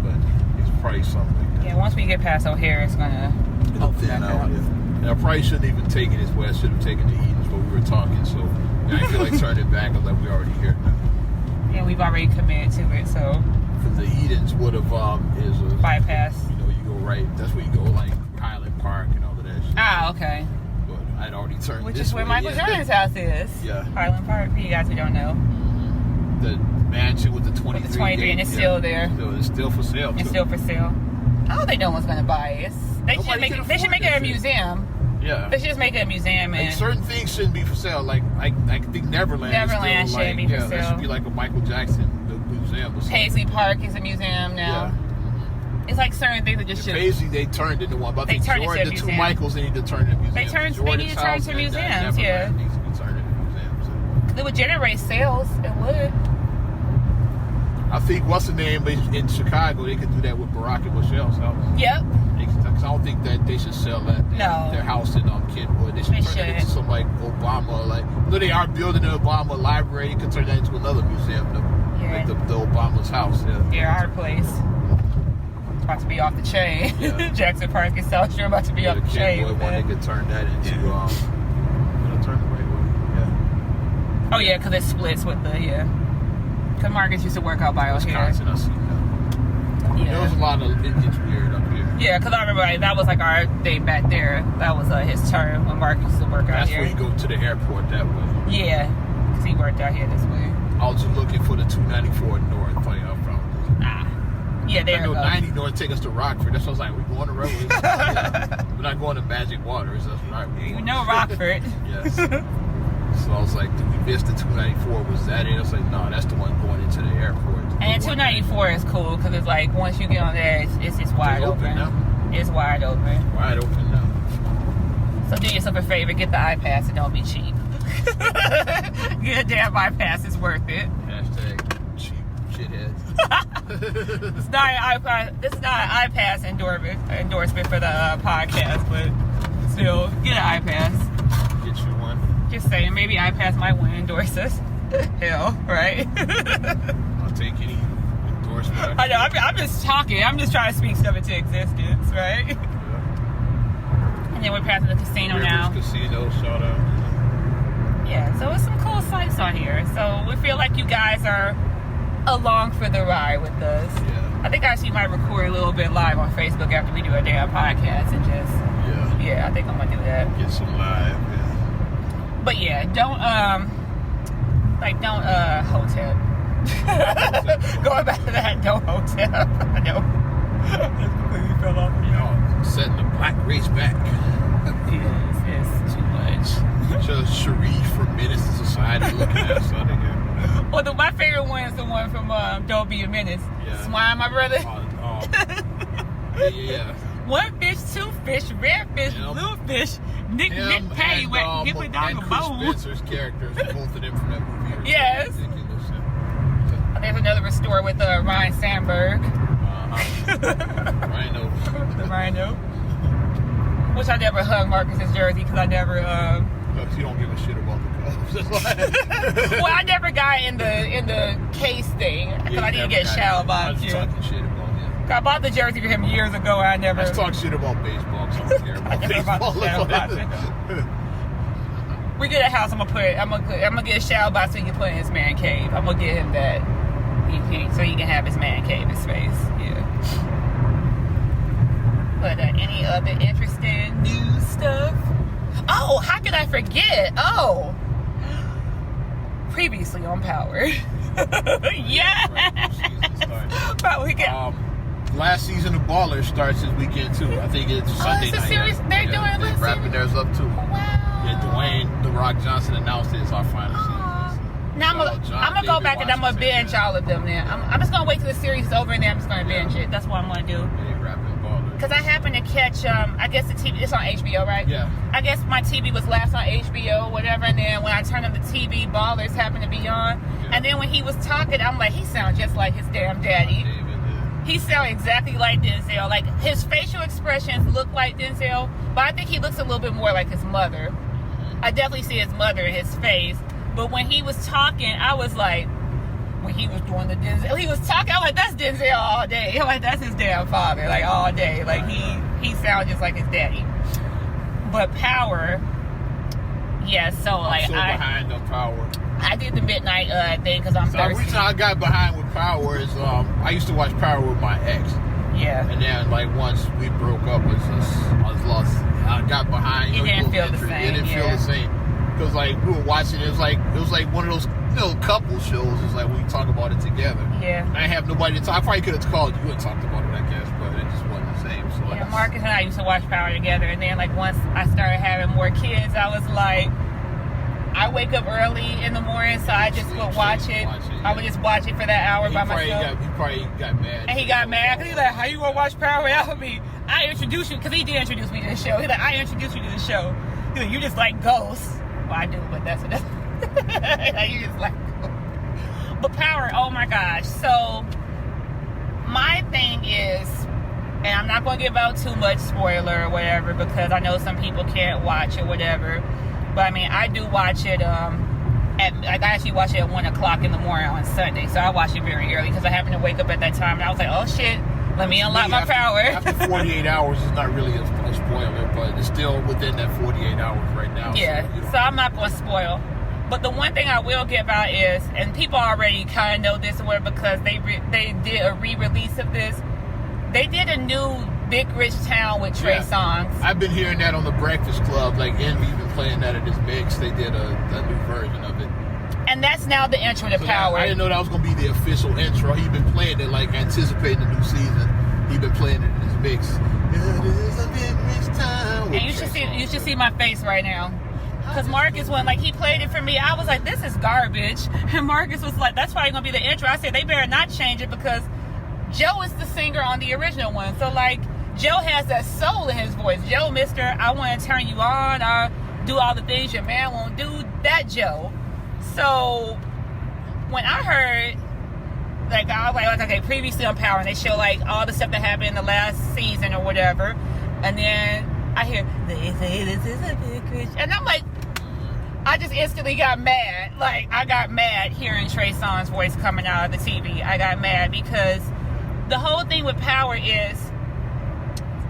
But it's probably something like that. Yeah, once we get past O'Hare, it's gonna It'll open thin back out. up. Yeah. And I probably shouldn't even take it this way. I should have taken the Edens, but we were talking, so I feel like turning it back. I was like, we're already here now. Yeah, we've already committed to it, so Because the Edens would have is a bypass. you know, you go right. That's where you go like Highland Park and all of that shit. Ah, okay. But I'd already turned Which this is where way, Michael yeah. Jordan's house is. Yeah. Highland Park, for you guys who don't know. The mansion with the 23. With the 23, and it's gate, still there. It's still for sale. It's too. still for sale. I don't think no one's gonna buy it. They should Nobody make can it. They should afford make it a this shit. museum. Yeah. They should just make it a museum Like and certain things shouldn't be for sale. Like I think Neverland. Neverland is still, shouldn't like, be for That sale. should be like a Michael Jackson museum or something. Paisley Park is a museum now. Yeah. It's like certain things that just should. Paisley, they turned into one, but I They think turned it to a Jordan, the two museum. Michaels, they need to turn into museums. They need to Jordan's turn house to and museums, Neverland yeah. needs to be turned into museums. It would generate sales. It would. I think what's the name in Chicago? They could do that with Barack and Michelle's house. Yep. Because I don't think that they should sell that No. their house in Kentwood. They should They turn it into should. some like Obama, like no, they are building an Obama library. You could turn that into another museum, Yeah. like the Obama's house. Yeah. Yeah, our place. It's about to be off the chain. Yeah. Jackson Park and South Shore about to be Yeah, off the the chain. Kentwood one, they could turn that into. Did I turn the right way? Yeah. Oh yeah, because it splits with the Because Marcus used to work out by O'Hare. Wisconsin, I see that. There was a Yeah. lot of it's weird up here. Yeah, because I remember that was like our thing back there. That was his term when Marcus used to work out That's here. where you go to the airport that way. Yeah, because he worked out here this way. I was just looking for the 294 north. Funny enough, probably. Yeah, there I you know go. 90 north take us to Rockford. That's what I was like, we going to Redwood. Yeah. We're not going to Magic Waters. That's right. You know Rockford. Yes. So I was like, did we miss the 294? Was that it? I was like, no, that's the one going into the airport. And 294 is cool because it's like once you get on there, it's just wide It's open. open now. It's wide open. Wide open now. So do yourself a favor, get the iPass and don't be cheap. Get a damn iPass, it's worth it. Hashtag cheap shitheads. It's not an iPass. This is not an iPass endorsement for the podcast, but still, get an iPass. Get you one. Just saying, maybe iPass might want to endorse us. Hell, right? I'll take any endorsement. I know. I'm just talking. I'm just trying to speak stuff into existence, right? Yeah. And then we're passing the casino now. Rivers Casino, shout out. Yeah, so it's some cool sights on here. So we feel like you guys are along for the ride with us. Yeah. I think I actually might record a little bit live on Facebook after we do a damn podcast and just, Yeah. I think I'm gonna do that. Get some live. Yeah. But yeah, don't hotep. Going back to that, don't hotep. I know. That's completely fell off. Y'all setting the black race back. It's too much. Just Sharif from Menace to Society looking at us out of here. Well, my favorite one is the one from Don't Be a Menace. Yeah. Swine, my brother. Yeah. One fish, two fish, red fish, Yep. blue fish, Nick Him Pay, and, give a dog and a Chris bone. Spencer's characters, both of them from that movie. are Yes. ridiculous. There's another restore with Ryan Sandberg. Rhino. The Rhino. Which I never hugged Marcus's jersey because I never. Look, you don't give a shit about the Cubs. Well, I never got in the case thing because I didn't get shower I about was you. talking shit about him. I bought the jersey for him years ago. I never. Let's talk shit about baseball. So I don't care I about never bought the shower box. We get a house. I'm gonna get a shower box so he can put in his man cave. I'm gonna get him that, so he can have his man cave in space. Yeah. But any other interesting news stuff? Oh, how could I forget? Oh, previously on Power. Yeah. But we get. Last season of Ballers starts this weekend too. I think it's Sunday it's a night. series? They're doing a They're wrapping theirs up too. Wow. Yeah, Dwayne The Rock Johnson announced it as our final Aw. season. Now I'm gonna go back and I'm gonna binge all of them. Now I'm just gonna wait till the series is over and then I'm just gonna binge it. That's what I'm gonna do. Because I happened to catch, I guess the TV, it's on HBO, right? Yeah. I guess my TV was last on HBO, whatever, and then when I turned on the TV, Ballers happened to be on. Yeah. And then when he was talking, I'm like, he sounds just like his damn daddy. He sounds exactly like Denzel. Like, his facial expressions look like Denzel, but I think he looks a little bit more like his mother. I definitely see his mother in his face. But when he was talking, I was like, when he was doing the Denzel, he was talking, I'm like, that's Denzel all day. I'm like, that's his damn father, like, all day. Like, he sounds just like his daddy. But Power, yeah, so, like, I'm so behind on Power. I did the midnight thing because I'm thirsty. The reason I got behind with Power is I used to watch Power with my ex. Yeah. And then, like, once we broke up, I was lost. I got behind. It didn't feel the same. It didn't feel the same. Because, like, we were watching, it was like one of those, couple shows. It's like we talk about it together. Yeah. I have nobody to talk. I probably could have called you and talked about it, I guess, but it just wasn't the same. So yeah, Marcus and I used to watch Power together, and then, like, once I started having more kids, I was like, I wake up early in the morning, so I just would watch it. I would just watch it for that hour by myself. He probably got mad. And he got mad because he's like, how you gonna watch Power without me? I introduced you, because he did introduce me to the show. He's like, I introduced you to the show. He's like, you just like ghosts. Well, I do, but that's like, you just like ghosts. But Power, oh my gosh. So, my thing is, and I'm not going to give out too much spoiler or whatever, because I know some people can't watch it, whatever. But I mean, I do watch it, I actually watch it at 1 o'clock in the morning on Sunday. So I watch it very early because I happened to wake up at that time and I was like, oh shit, let me unlock my Power. After 48 hours is not really a spoiler, but it's still within that 48 hours right now. Yeah, so I'm not going to spoil. But the one thing I will give out is, and people already kind of know this or whatever because they did a re-release of this. They did a new Big Rich Town with Trey Songz. I've been hearing that on the Breakfast Club. Like, Envy's been playing that at his mix. They did a new version of it. And that's now the intro to Power. I didn't know that was going to be the official intro. He'd been playing it, like, anticipating the new season. He'd been playing it in his mix. It is a Big Rich Town. And you should see my face right now. Because Marcus went, like, he played it for me. I was like, this is garbage. And Marcus was like, that's probably going to be the intro. I said, they better not change it because Joe is the singer on the original one. So, like, Joe has that soul in his voice. Joe, mister, I want to turn you on. I'll do all the things your man won't do. That Joe. So, when I heard, like, I was like, okay, previously on Power, and they show, like, all the stuff that happened in the last season or whatever. And then I hear, they say this is a big rich. And I'm like, I just instantly got mad. Like, I got mad hearing Trey Songz's voice coming out of the TV. I got mad because the whole thing with Power is,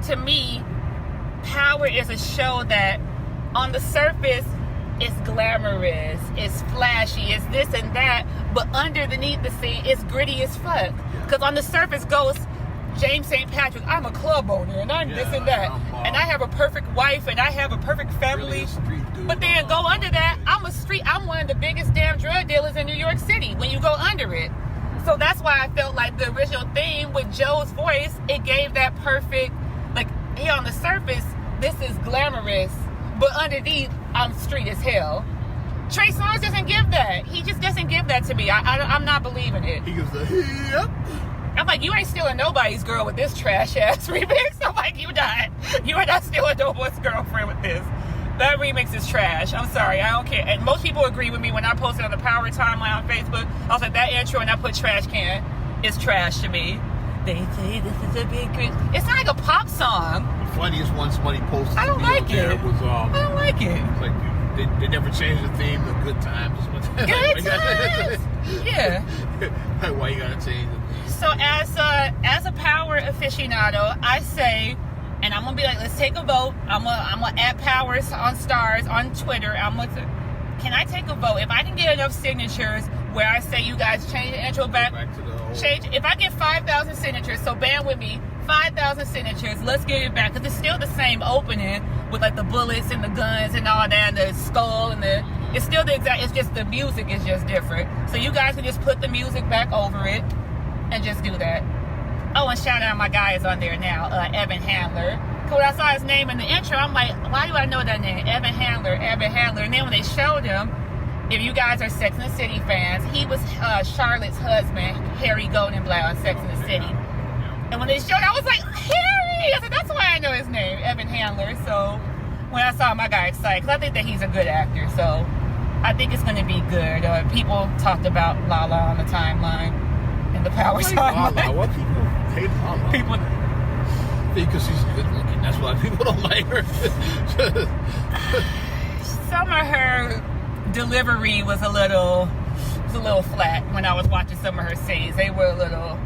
to me, Power is a show that on the surface it's glamorous, it's flashy, it's this and that, but underneath the scene it's gritty as fuck. Because on the surface goes James St. Patrick, I'm a club owner and I'm this and that, and I have a perfect wife and I have a perfect family. Really but then go under that, I'm one of the biggest damn drug dealers in New York City when you go under it. So that's why I felt like the original theme with Joe's voice, it gave that perfect, like, here on the surface, this is glamorous, but underneath, I'm street as hell. Trey Songz doesn't give that. He just doesn't give that to me. I'm not believing it. He gives the yep. I'm like, you ain't stealing nobody's girl with this trash ass remix. I'm like, you are not stealing nobody's girlfriend with this. That remix is trash. I'm sorry, I don't care. And most people agree with me when I posted on the Power timeline on Facebook. I was like, that intro and I put trash can is trash to me. They say this is a big group. It's not like a pop song. The funniest one somebody posted. I don't like it. Was, I don't like it. It's like they never changed the theme to Good Times. Good Times. Yeah. Why you gotta change it? So as a Power aficionado, I say, and I'm gonna be like, let's take a vote. I'm gonna add Powers on Stars on Twitter. Can I take a vote? If I can get enough signatures where I say you guys change the intro back to the old. Change. If I get 5,000 signatures, so band with me, 5,000 signatures, let's get it back because it's still the same opening with like the bullets and the guns and all that, and the skull and it's still the exact. It's just the music is just different. So you guys can just put the music back over it and just do that. Oh, and shout out my guy is on there now, Evan Handler. Because when I saw his name in the intro, I'm like, why do I know that name? Evan Handler. And then when they showed him, if you guys are Sex and the City fans, he was Charlotte's husband, Harry Goldenblatt on Sex and the City. And when they showed, I was like, Harry! I said, that's why I know his name, Evan Handler. So when I saw him, I got excited because I think that he's a good actor. So I think it's going to be good. People talked about Lala on the timeline in the Power timeline. Lala. What people hate Lala? People because she's good looking. That's why people don't like her. Some of her delivery was a little flat when I was watching some of her scenes. They were a little,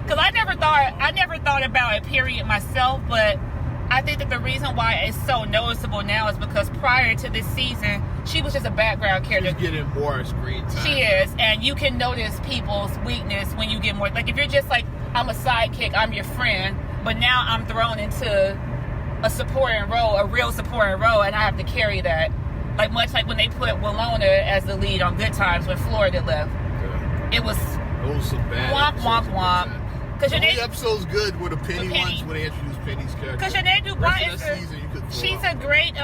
because I never thought about it, period, myself, but I think that the reason why it's so noticeable now is because prior to this season, she was just a background character. She's getting more screen time. She is, and you can notice people's weakness when you get more, like if you're just like, I'm a sidekick, I'm your friend, but now I'm thrown into a supporting role, a real supporting role, and I have to carry that. Like much like when they put Willona as the lead on Good Times when Florida left. Yeah. It was some bad womp, womp, womp. The only episode's good were the Penny ones when they introduced Penny's character. Because Janae DuBois she's a great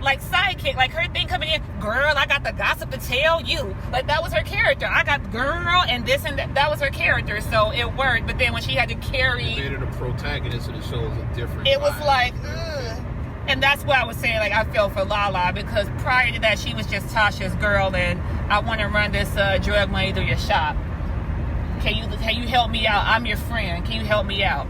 like sidekick. Like her thing coming in, girl, I got the gossip to tell you. Like that was her character. I got girl and this and that. That was her character. So it worked. But then when she had to carry, they made her the protagonist of the show was a different. It was like, ugh. And that's why I was saying, like, I feel for Lala, because prior to that, she was just Tasha's girl, and I want to run this drug money through your shop. Can you help me out? I'm your friend. Can you help me out?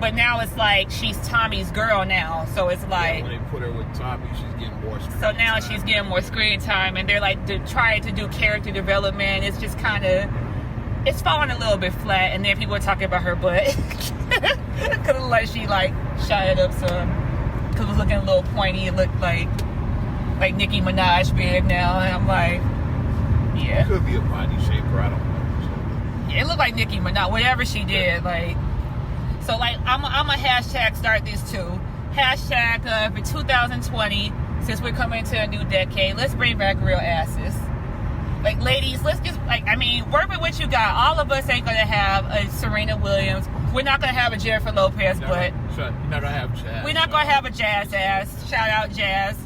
But now it's like she's Tommy's girl now, so it's like, when they put her with Tommy, she's getting more screen time. So now she's getting more screen time, and they're like trying to do character development. It's just kind of, it's falling a little bit flat. And then people are talking about her butt because like she like shot it up some. Because it was looking a little pointy. It looked like Nicki Minaj big now. And I'm like, yeah. It could be a body shaper. I don't know. Yeah, it looked like Nicki Minaj. Whatever she did. Like, so, like, I'm a hashtag start this too. Hashtag for 2020, since we're coming into a new decade, let's bring back real asses. Like, ladies, let's just, like, I mean, work with what you got. All of us ain't going to have a Serena Williams. We're not going to have a Jennifer Lopez, but... You're not going to have Jazz. We're not going to have a Jazz ass. Shout out Jazz.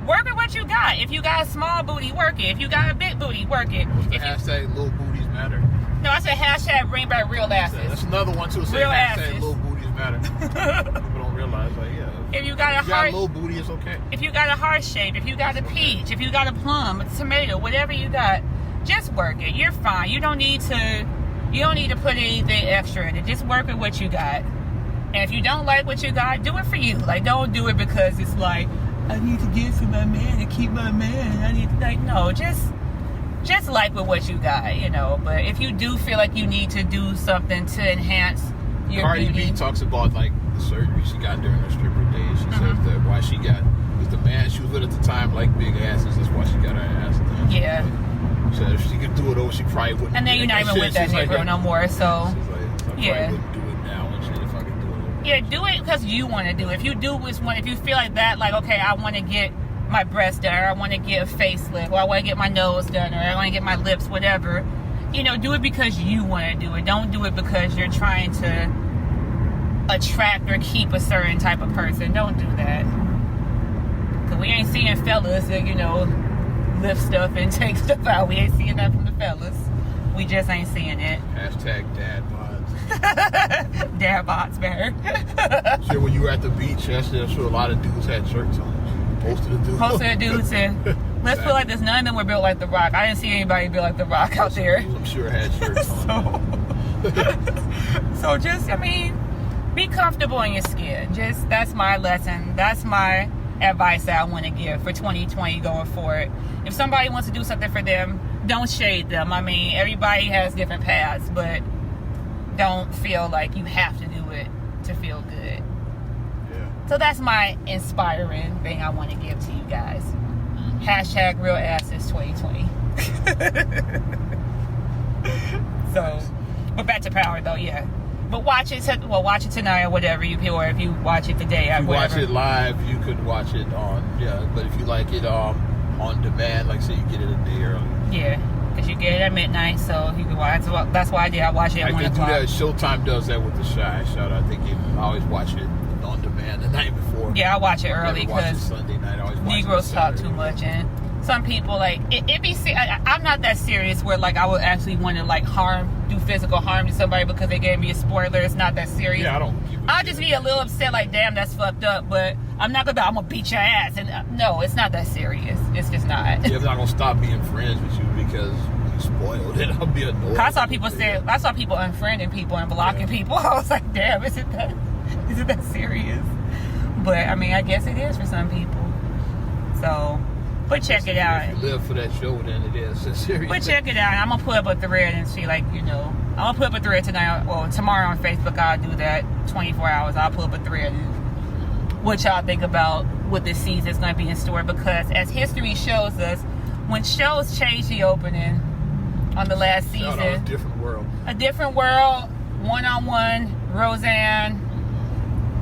Work with what you got. If you got a small booty, work it. If you got a big booty, work it. What's the hashtag little booties matter? No, I said hashtag bring back real asses. That's another one too. Real hashtag little booties matter. People don't realize, like, yeah. If you got a heart, little booty, it's okay. If you got a heart shape, if you got a peach, if you got a plum, a tomato, whatever you got, just work it. You're fine. You don't need to put anything extra in it. Just work with what you got. And if you don't like what you got, do it for you. Like, don't do it because it's like, I need to get for my man to keep my man. I need to, like, no, just like with what you got, you know. But if you do feel like you need to do something to enhance your Cardi beauty. B talks about, like, the surgery she got during her stripper days. She says that why she got, because the man she was with at the time like big asses, that's why she got her ass done. Yeah. So if she could do it over, she probably wouldn't. And then you're not even with that nigga no more, so. She's like, I probably wouldn't do it now and shit if I could do it. Yeah, do it because you want to do it. If you do this one, if you feel like that, like, okay, I want to get my breast done, or I want to get a facelift, or I want to get my nose done, or I want to get my lips, whatever. You know, do it because you want to do it. Don't do it because you're trying to attract or keep a certain type of person. Don't do that. Because we ain't seeing fellas that, you know, lift stuff and take stuff out. We ain't seeing that from the fellas. We just ain't seeing it. Hashtag dad bods. Dad bods better. Sure, when you were at the beach yesterday, I'm sure a lot of dudes had shirts on. Most of the dudes. And let's feel like this. None of them were built like The Rock. I didn't see anybody built like The Rock out there. I'm sure had shirts on. So just, I mean, be comfortable in your skin. Just, that's my lesson. That's my advice that I want to give for 2020 going forward. If somebody wants to do something for them, don't shade them. I mean, everybody has different paths, but don't feel like you have to do it to feel good. So that's my inspiring thing I want to give to you guys. Hashtag real asses 2020. So, but back to Power though, yeah. But watch it tonight or whatever or if you watch it today. If you watch it live, you could watch it on, but if you like it on demand, like say you get it a day early. Yeah, because you get it at midnight, so you can watch. That's why I watch it at 1 o'clock. Showtime does that with The Chi. Shout out, I always watch it on demand the night before. Yeah, I watch it early because Sunday night. I always watch Negroes talk too much, and some people like it be. I'm not that serious where like I would actually want to like do physical harm to somebody because they gave me a spoiler. It's not that serious. Yeah, I don't. I'll just be a little upset, like, damn, that's fucked up. But I'm not gonna. I'm gonna beat your ass. And no, it's not that serious. It's just not. Yeah, I'm not gonna stop being friends with you because you spoiled it. I'll be annoyed. I saw people unfriending people and blocking people. I was like, damn, is it that serious? But I mean, I guess it is for some people. So, but check it out. If you live for that show, then it is. It's serious. But check it out. I'm gonna put up a thread and see, like, I'm gonna put up a thread tonight. Well, tomorrow on Facebook, I'll do that. 24 hours. I'll put up a thread. And what y'all think about what this season is gonna be in store? Because as history shows us, when shows change the opening on the last season, a different world. A different world. One-on-one. Roseanne.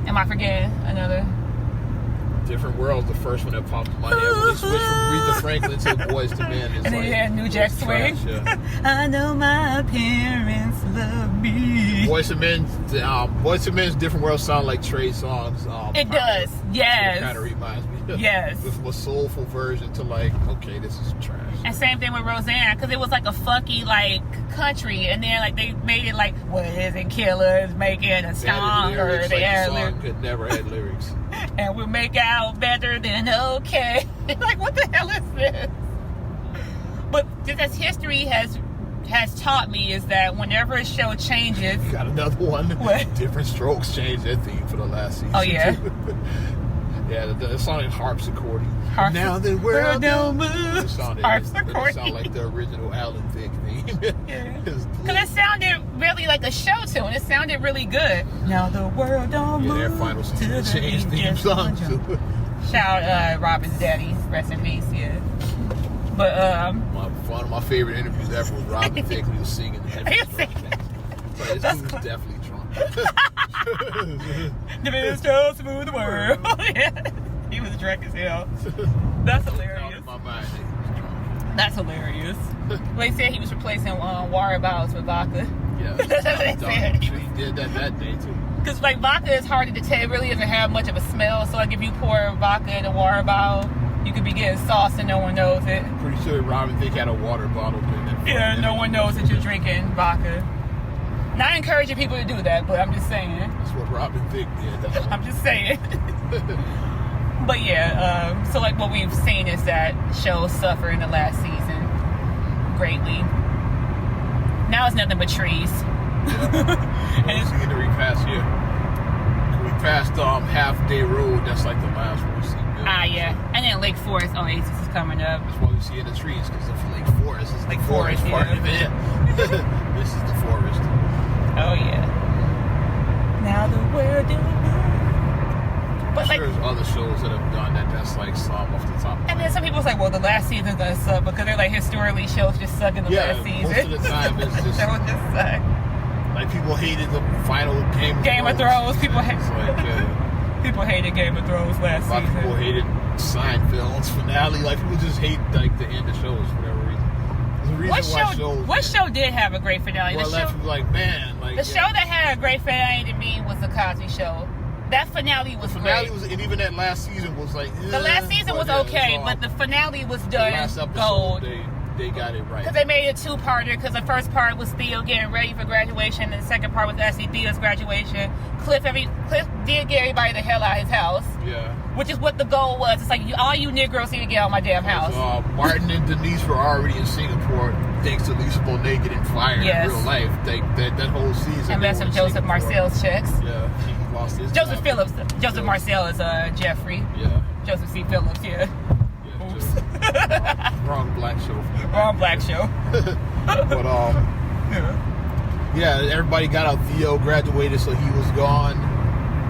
Am I forgetting another? Different World, the first one that popped in my head when they switched from Aretha Franklin to Boyz II Men. And then you had New Jack Swing. Yeah. I know my parents love me. Boyz II Men's Different World sound like Trey songs. It does, yes. It kind of reminds me. Yes. With a soulful version to like, okay, this is trash. And same thing with Roseanne, because it was like a funky like country, and then like they made it like, what is it, Killers making a song, or they had the song could never had lyrics. And we make out better than okay. Like, what the hell is this? But just as history has taught me is that whenever a show changes, you got another one. What? Different Strokes changed their theme for the last season. Oh yeah. Yeah, the song is harpsichord. Harps- Now the world don't move. Harpsichord. It sounded like the original Alan Thicke theme. Yeah. Because it sounded really like a show tune. It sounded really good. Now the world don't move. Yeah, their final season changed theme song too. Shout out Robin's daddy. Rest in peace, yeah. But one of my favorite interviews ever was Robin Thicke when he was singing the Heavy Instruction. This dude was definitely drunk. The Mr. Smooth World. Yeah. He was drunk as hell. That's hilarious. My mind, he was drunk. That's hilarious. They said he was replacing water bottles with vodka. Yeah. That's what they said. He did that day too. Because like vodka is hard to detect. It really doesn't have much of a smell. So like if you pour vodka in a water bottle, you could be getting sauce and no one knows it. Pretty sure Robin Thicke had a water bottle in that. Yeah, no one knows that you're drinking vodka. Not encouraging people to do that, but I'm just saying. That's what Robin Thicke did. I'm just saying. But yeah, so like what we've seen is that shows suffer in the last season greatly. Now it's nothing but trees. Yeah. And see the repass here. We passed Half Day Road. That's like the last one we see. Yeah. And then Lake Forest Oasis is coming up. That's what we see in the trees, because the Lake Forest is Lake the forest part of it. This is the forest. Oh yeah. Now the world don't move. But like, there's other shows that have done that. That's like some off the top. And then some people say, well, the last season's gonna suck because they're like historically shows just suck in the last season. Most of the time it's just that would just suck. Like people hated the final Game of Thrones. People people hated Game of Thrones last season. A lot of people hated Seinfeld's finale. Like people just hate like the end of shows for whatever reason. What show did have a great finale? Well, the show, people like, man, like the show that had a great finale to me was The Cosby Show. That finale was great. And even that last season was like the last season was okay, but the finale was done the last episode, gold. They got it right. Because they made it a two-parter. Because the first part was Theo getting ready for graduation, and the second part was actually Theo's graduation. Cliff did get everybody the hell out of his house. Yeah. Which is what the goal was. It's like all you Negroes need to get out of my damn house. Martin and Denise were already in Singapore thanks to Lisa Bonet getting fired in real life. That whole season. And that's some Joseph Marcel's checks. Yeah, he lost his Joseph job. Phillips. Joseph Marcel is Jeffrey. Yeah. Joseph C. Phillips, yeah. Oops. Wrong black show. Wrong black show. But yeah, everybody got out. Theo graduated, so he was gone.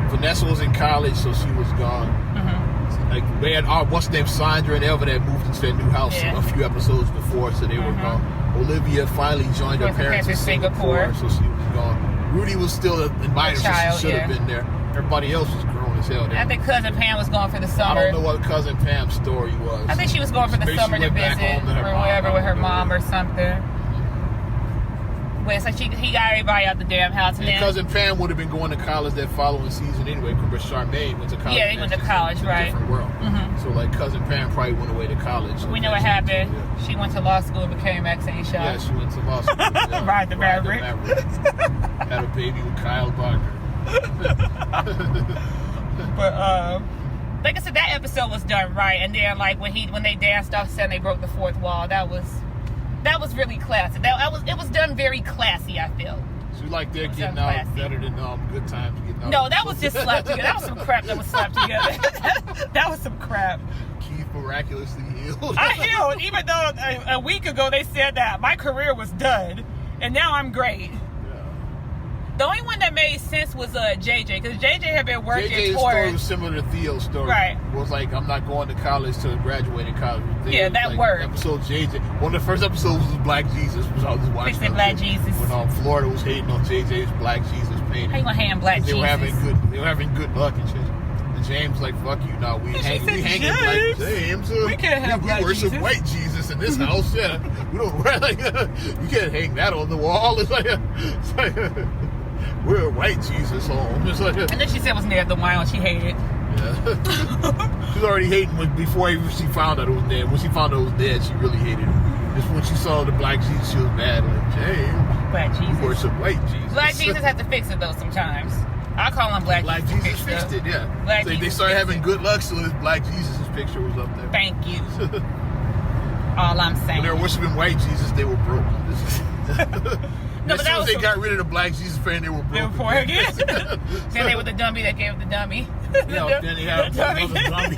Vanessa was in college, so she was gone. Mm-hmm. Like they had what's her name, Sandra and Elva that moved into their new house a few episodes before, so they were gone. Olivia finally joined her parents in Singapore, so she was gone. Rudy was still invited, so she should have been there. Everybody else was grown as hell. I think Cousin Pam was going for the summer. I don't know what Cousin Pam's story was. I think she was going for the summer to visit or whatever with her mom or something. But so he got everybody out the damn house. And then Cousin Pam would have been going to college that following season anyway. Because Charmaine went to college. Yeah, they went to college, right? A different world. Mm-hmm. So like Cousin Pam probably went away to college. We know what happened. She went to law school and became Maxine Shaw. Yeah, she went to law school. Yeah. Ride the Maverick. Had a baby with Kyle Barker. But like I said, that episode was done right. And then like when they danced off set and they broke the fourth wall, that was really classy. It was done very classy, I feel. So you like they're getting out better than Good Times getting out. No, that was just slapped together. That was some crap that was slapped together. That was some crap. Keith miraculously healed. I healed, even though a week ago they said that my career was done, and now I'm great. The only one that made sense was JJ, because JJ had been working JJ's story was similar to Theo's story. Right. It was like, I'm not going to college till graduating college. Yeah, that like, worked. Episode JJ. One of the first episodes was Black Jesus, which I was watching. Fixing Black Jesus. When Florida was hating on JJ's Black Jesus painting. How you gonna hand Black Jesus? They were having good luck and shit. And James like, fuck you, now we hanging Black James. We can't have Black worship Jesus. white Jesus in this house. Yeah, we don't like. You can't hang that on the wall. It's like we're a white Jesus home. It's like, and then she said it was Ned the Wine. She hated. Yeah. She was already hating before she found out it was Ned. When she found out it was Ned, she really hated it. Just when she saw the Black Jesus, she was mad. Like, James, Black Jesus. You worship white Jesus. Black Jesus has to fix it though sometimes. I call him Black Jesus fixed it, yeah. Black so Jesus they started having it. Good luck, so his Black Jesus' picture was up there. Thank you. All I'm saying. When they were worshiping white Jesus, they were broke. No, as but soon as they got rid of the Black Jesus fan, they were broke. They were poor again. Then they were the dummy that gave the dummy. Yeah, then they had another dummy.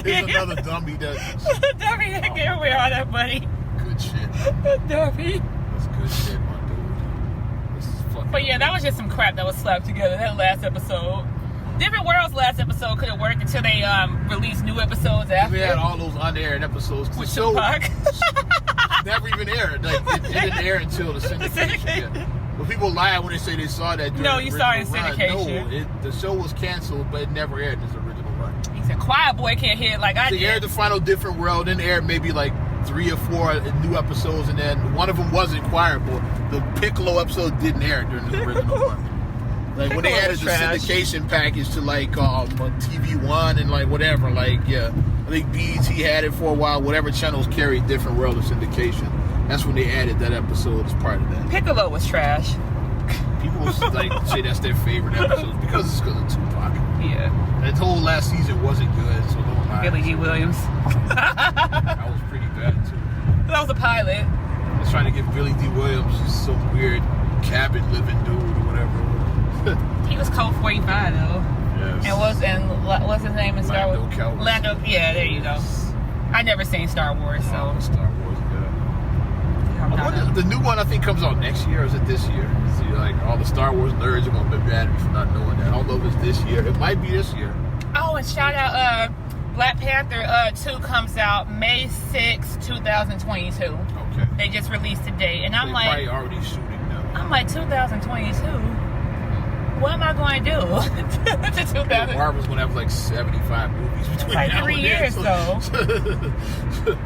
There's another dummy that... The dummy that gave away all that money. Good shit. The dummy. That's good shit, my dude. This is fucking... But yeah, that was just some crap that was slapped together, that last episode. Different World's last episode could have worked until they released new episodes after. We had all those unaired episodes. With the show Tupac. never even aired. Like, it didn't air until the syndication. Yeah. But people lie when they say they saw that. No, you saw it in syndication. No, the show was canceled, but it never aired in its original run. He said, Quiet Boy can't hit like I did. They aired the final Different World, then aired maybe like 3 or 4 new episodes, and then one of them wasn't Quiet Boy. The Piccolo episode didn't air during the original run. Like when they added the syndication package to like TV One and like whatever, like I think BET had it for a while. Whatever channels carried Different World of syndication, that's when they added that episode as part of that. Piccolo was trash. People like say that's their favorite episode because it's because of Tupac. Yeah. That whole last season wasn't good, so don't lie. Billy D. Williams. That was pretty bad too. That was a pilot. I was trying to give Billy D. Williams just some weird cabin living dude or whatever. He was Colt 45 though. Yes. And what's his name in Star Wars? Lando Calrissian. Lando. Yeah, there you go. I never seen Star Wars, so. Star Wars, yeah. The new one I think comes out next year, or is it this year? See, like all the Star Wars nerds are gonna be mad at me for not knowing that. I don't know if it's this year. It might be this year. Oh, and shout out, Black Panther 2 comes out May 6, 2022. Okay. They just released a date, and I'm They're like, probably already shooting now. I'm like 2022. What am I going to do? To 2000. Marvel's gonna have like 75 movies between Like now 3 and years then, though.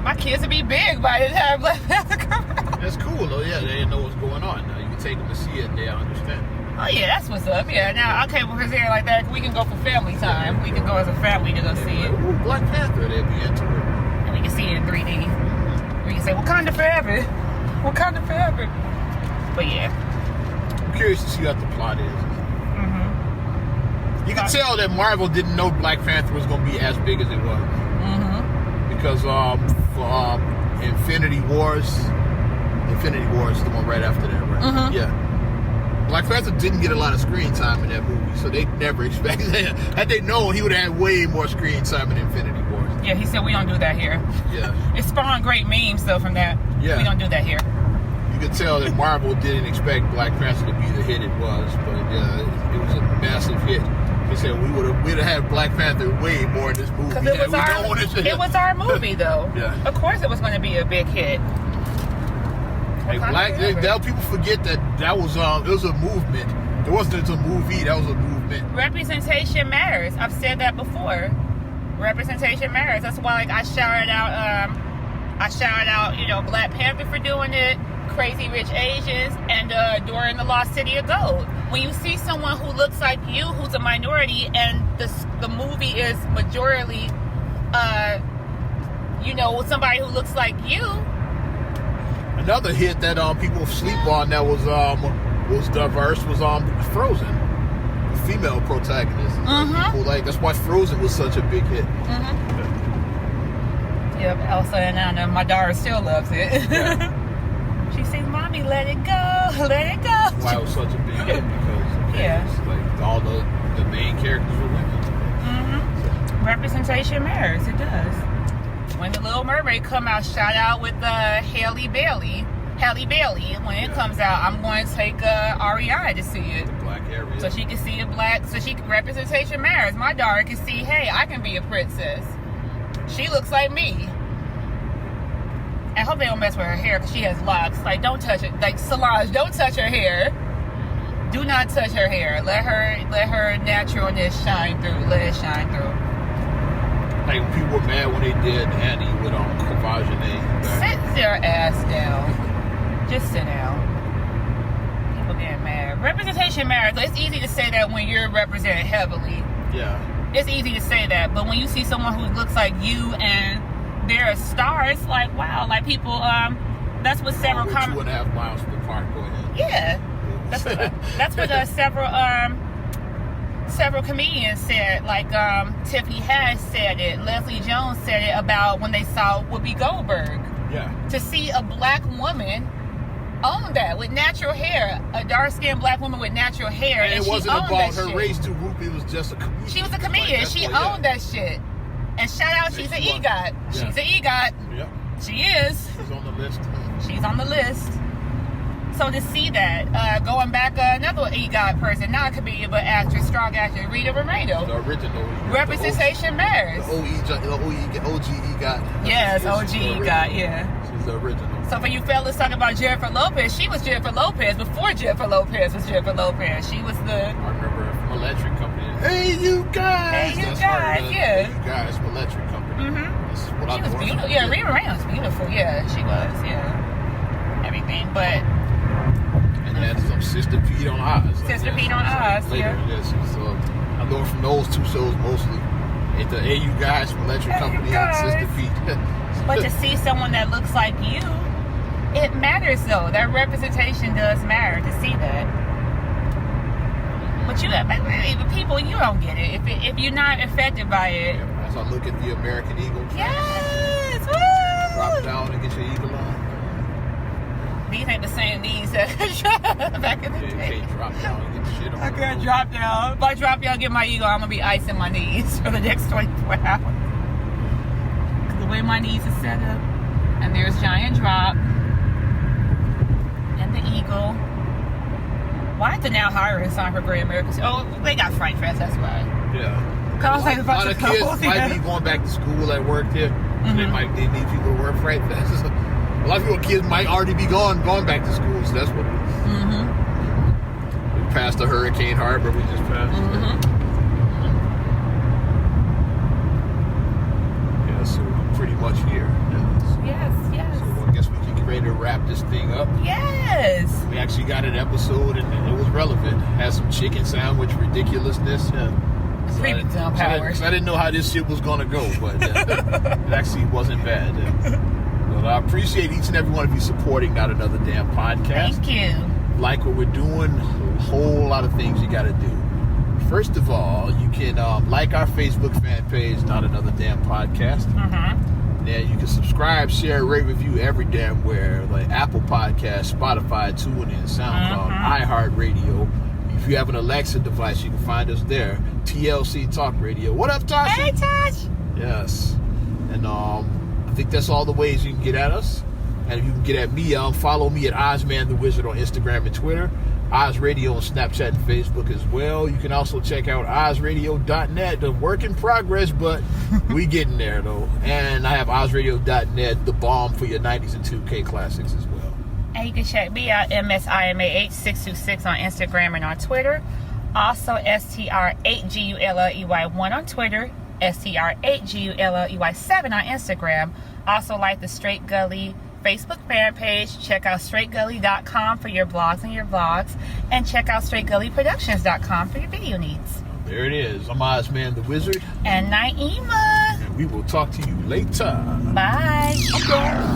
My kids will be big by the time Black Panther comes out. That's cool though. Yeah, they didn't know what's going on. Now you can take them to see it, and they'll understand. Oh yeah, that's what's up. Yeah, now okay, because they're like that, we can go for family time. We can go as a family to go see it, Ooh, Black Panther, they'd be into it. and we can see it in 3D. We can say Wakanda forever, Wakanda forever. But yeah, I'm curious to see what the plot is. You can tell that Marvel didn't know Black Panther was going to be as big as it was. Because for Infinity Wars, the one right after that, right? Yeah. Black Panther didn't get a lot of screen time in that movie, so they never expected that. Had they known, he would have had way more screen time in Infinity Wars. yeah. He said we don't do that here. Yeah. It spawned great memes though from that. Yeah. We don't do that here. You could tell that Marvel didn't expect Black Panther to be the hit it was, but it was a massive hit. They said we'd have had Black Panther way more in this movie. Because it was our movie though. Yeah. Of course, it was going to be a big hit. Hey, people forget that was it was a movement. It wasn't just a movie. That was a movement. Representation matters. I've said that before. Representation matters. That's why, like, I shouted out I shout out, Black Panther for doing it, Crazy Rich Asians, and during the Lost City of Gold. When you see someone who looks like you, who's a minority, and the movie is majority, somebody who looks like you. Another hit that people sleep on that was diverse was Frozen. The female protagonist. People that's why Frozen was such a big hit. Yep, Elsa and Anna. My daughter still loves it. Yeah. She sings, "Mommy, let it go, let it go." That's why it was such a big hit because it's like all the main characters were women. Representation matters. It does. When the Little Mermaid come out, shout out with Halle Bailey. When it comes out, I'm going to take Ariana to see it. The black area. So she can see it black. So representation matters. My daughter can see, hey, I can be a princess. She looks like me. I hope they don't mess with her hair because she has locks. Like, don't touch it. Like, Solange, don't touch her hair. Do not touch her hair. Let her naturalness shine through. Let it shine through. Like, people were mad when they did Annie with Courvoisier. Sit their ass down. Just sit down. People getting mad. Representation matters. It's easy to say that when you're represented heavily. Yeah. It's easy to say that, but when you see someone who looks like you and they're a star, it's like, wow. Like, people, that's what several... 2.5 miles from the park. Go ahead. Yeah. That's what several comedians said. Like, Tiffany Haddish said it. Leslie Jones said it about when they saw Whoopi Goldberg. Yeah. To see a black woman own that with natural hair, a dark-skinned black woman with natural hair, and it wasn't about her race to Whoopi. It was just a comedian. She was a comedian. She owned that shit. And shout out, she's an EGOT. Yeah. She's an EGOT. Yep. She is. She's on the list. She's on the list. So to see that, going back, another EGOT person, not a comedian, but actress, strong actress, Rita Moreno. The original. Representation matters. The OG EGOT. Yes, OG EGOT, yeah. She's the original. So for you fellas talking about Jennifer Lopez, she was Jennifer Lopez before Jennifer Lopez was Jennifer Lopez. She was the... I remember her from Electric Company. Hey, you guys! Hey, you guys, yeah. Hey, you guys from Electric Company. That's what she was beautiful. Yeah, Rita Moreno was beautiful. Yeah, she was. Yeah. Everything, but... And then some Sister Pete on Oz. Sister Pete on Oz, yeah. So I know her from those two shows mostly. At the Hey, you guys from Electric Company and Sister Pete. But to see someone that looks like you, it matters though. That representation does matter to see that. But people, you don't get it if you're not affected by it. Yeah, as I look at the American Eagle. Yes, woo! Drop down and get your eagle on. These ain't the same knees that back in the day. You can't drop down and get the shit on. I can't drop down. If I drop down and get my eagle, I'm gonna be icing my knees for the next 24 hours. The way my knees are set up, and there's giant drop. And the eagle. Why is the now hiring sign for Great American? Oh, they got Fright Fest, that's why. Yeah. A lot of kids might be going back to school at work here. So they need people to work Fright Fest. A lot of people, kids might already be going back to school, so that's what it is. We passed the Hurricane Harbor, we just passed. Yeah, so we're pretty much here. Yes. So I guess we can get ready to wrap this thing up. Yes. We actually got an episode and it was relevant. Had some chicken sandwich ridiculousness. So I didn't know how this shit was gonna go, but it actually wasn't bad. Well, I appreciate each and every one of you supporting Not Another Damn Podcast. Thank you. Like what we're doing, a whole lot of things you got to do. First of all, you can like our Facebook fan page, Not Another Damn Podcast. Then you can subscribe, share, rate, review every damn where, like Apple Podcasts, Spotify, TuneIn, SoundCloud, iHeartRadio. If you have an Alexa device, you can find us there. TLC Talk Radio. What up, Tasha? Hey, Tosh. Yes. And I think that's all the ways you can get at us. And if you can get at me, follow me at Ozman the Wizard on Instagram and Twitter. Oz Radio on Snapchat and Facebook as well. You can also check out OzRadio.net. The work in progress, but we getting there though. And I have OzRadio.net, the bomb for your 90s and 2K classics as well. And you can check me out, MSIMAH626 on Instagram and on Twitter. Also, STR8GULLEY1 on Twitter. STR8GULLEY7 on Instagram. Also, like the Straight Gully Facebook fan page. Check out straightgully.com for your blogs and your vlogs. And check out straightgullyproductions.com for your video needs. There it is. I'm Ozman the Wizard. And Naima. And we will talk to you later. Bye. I'm gone.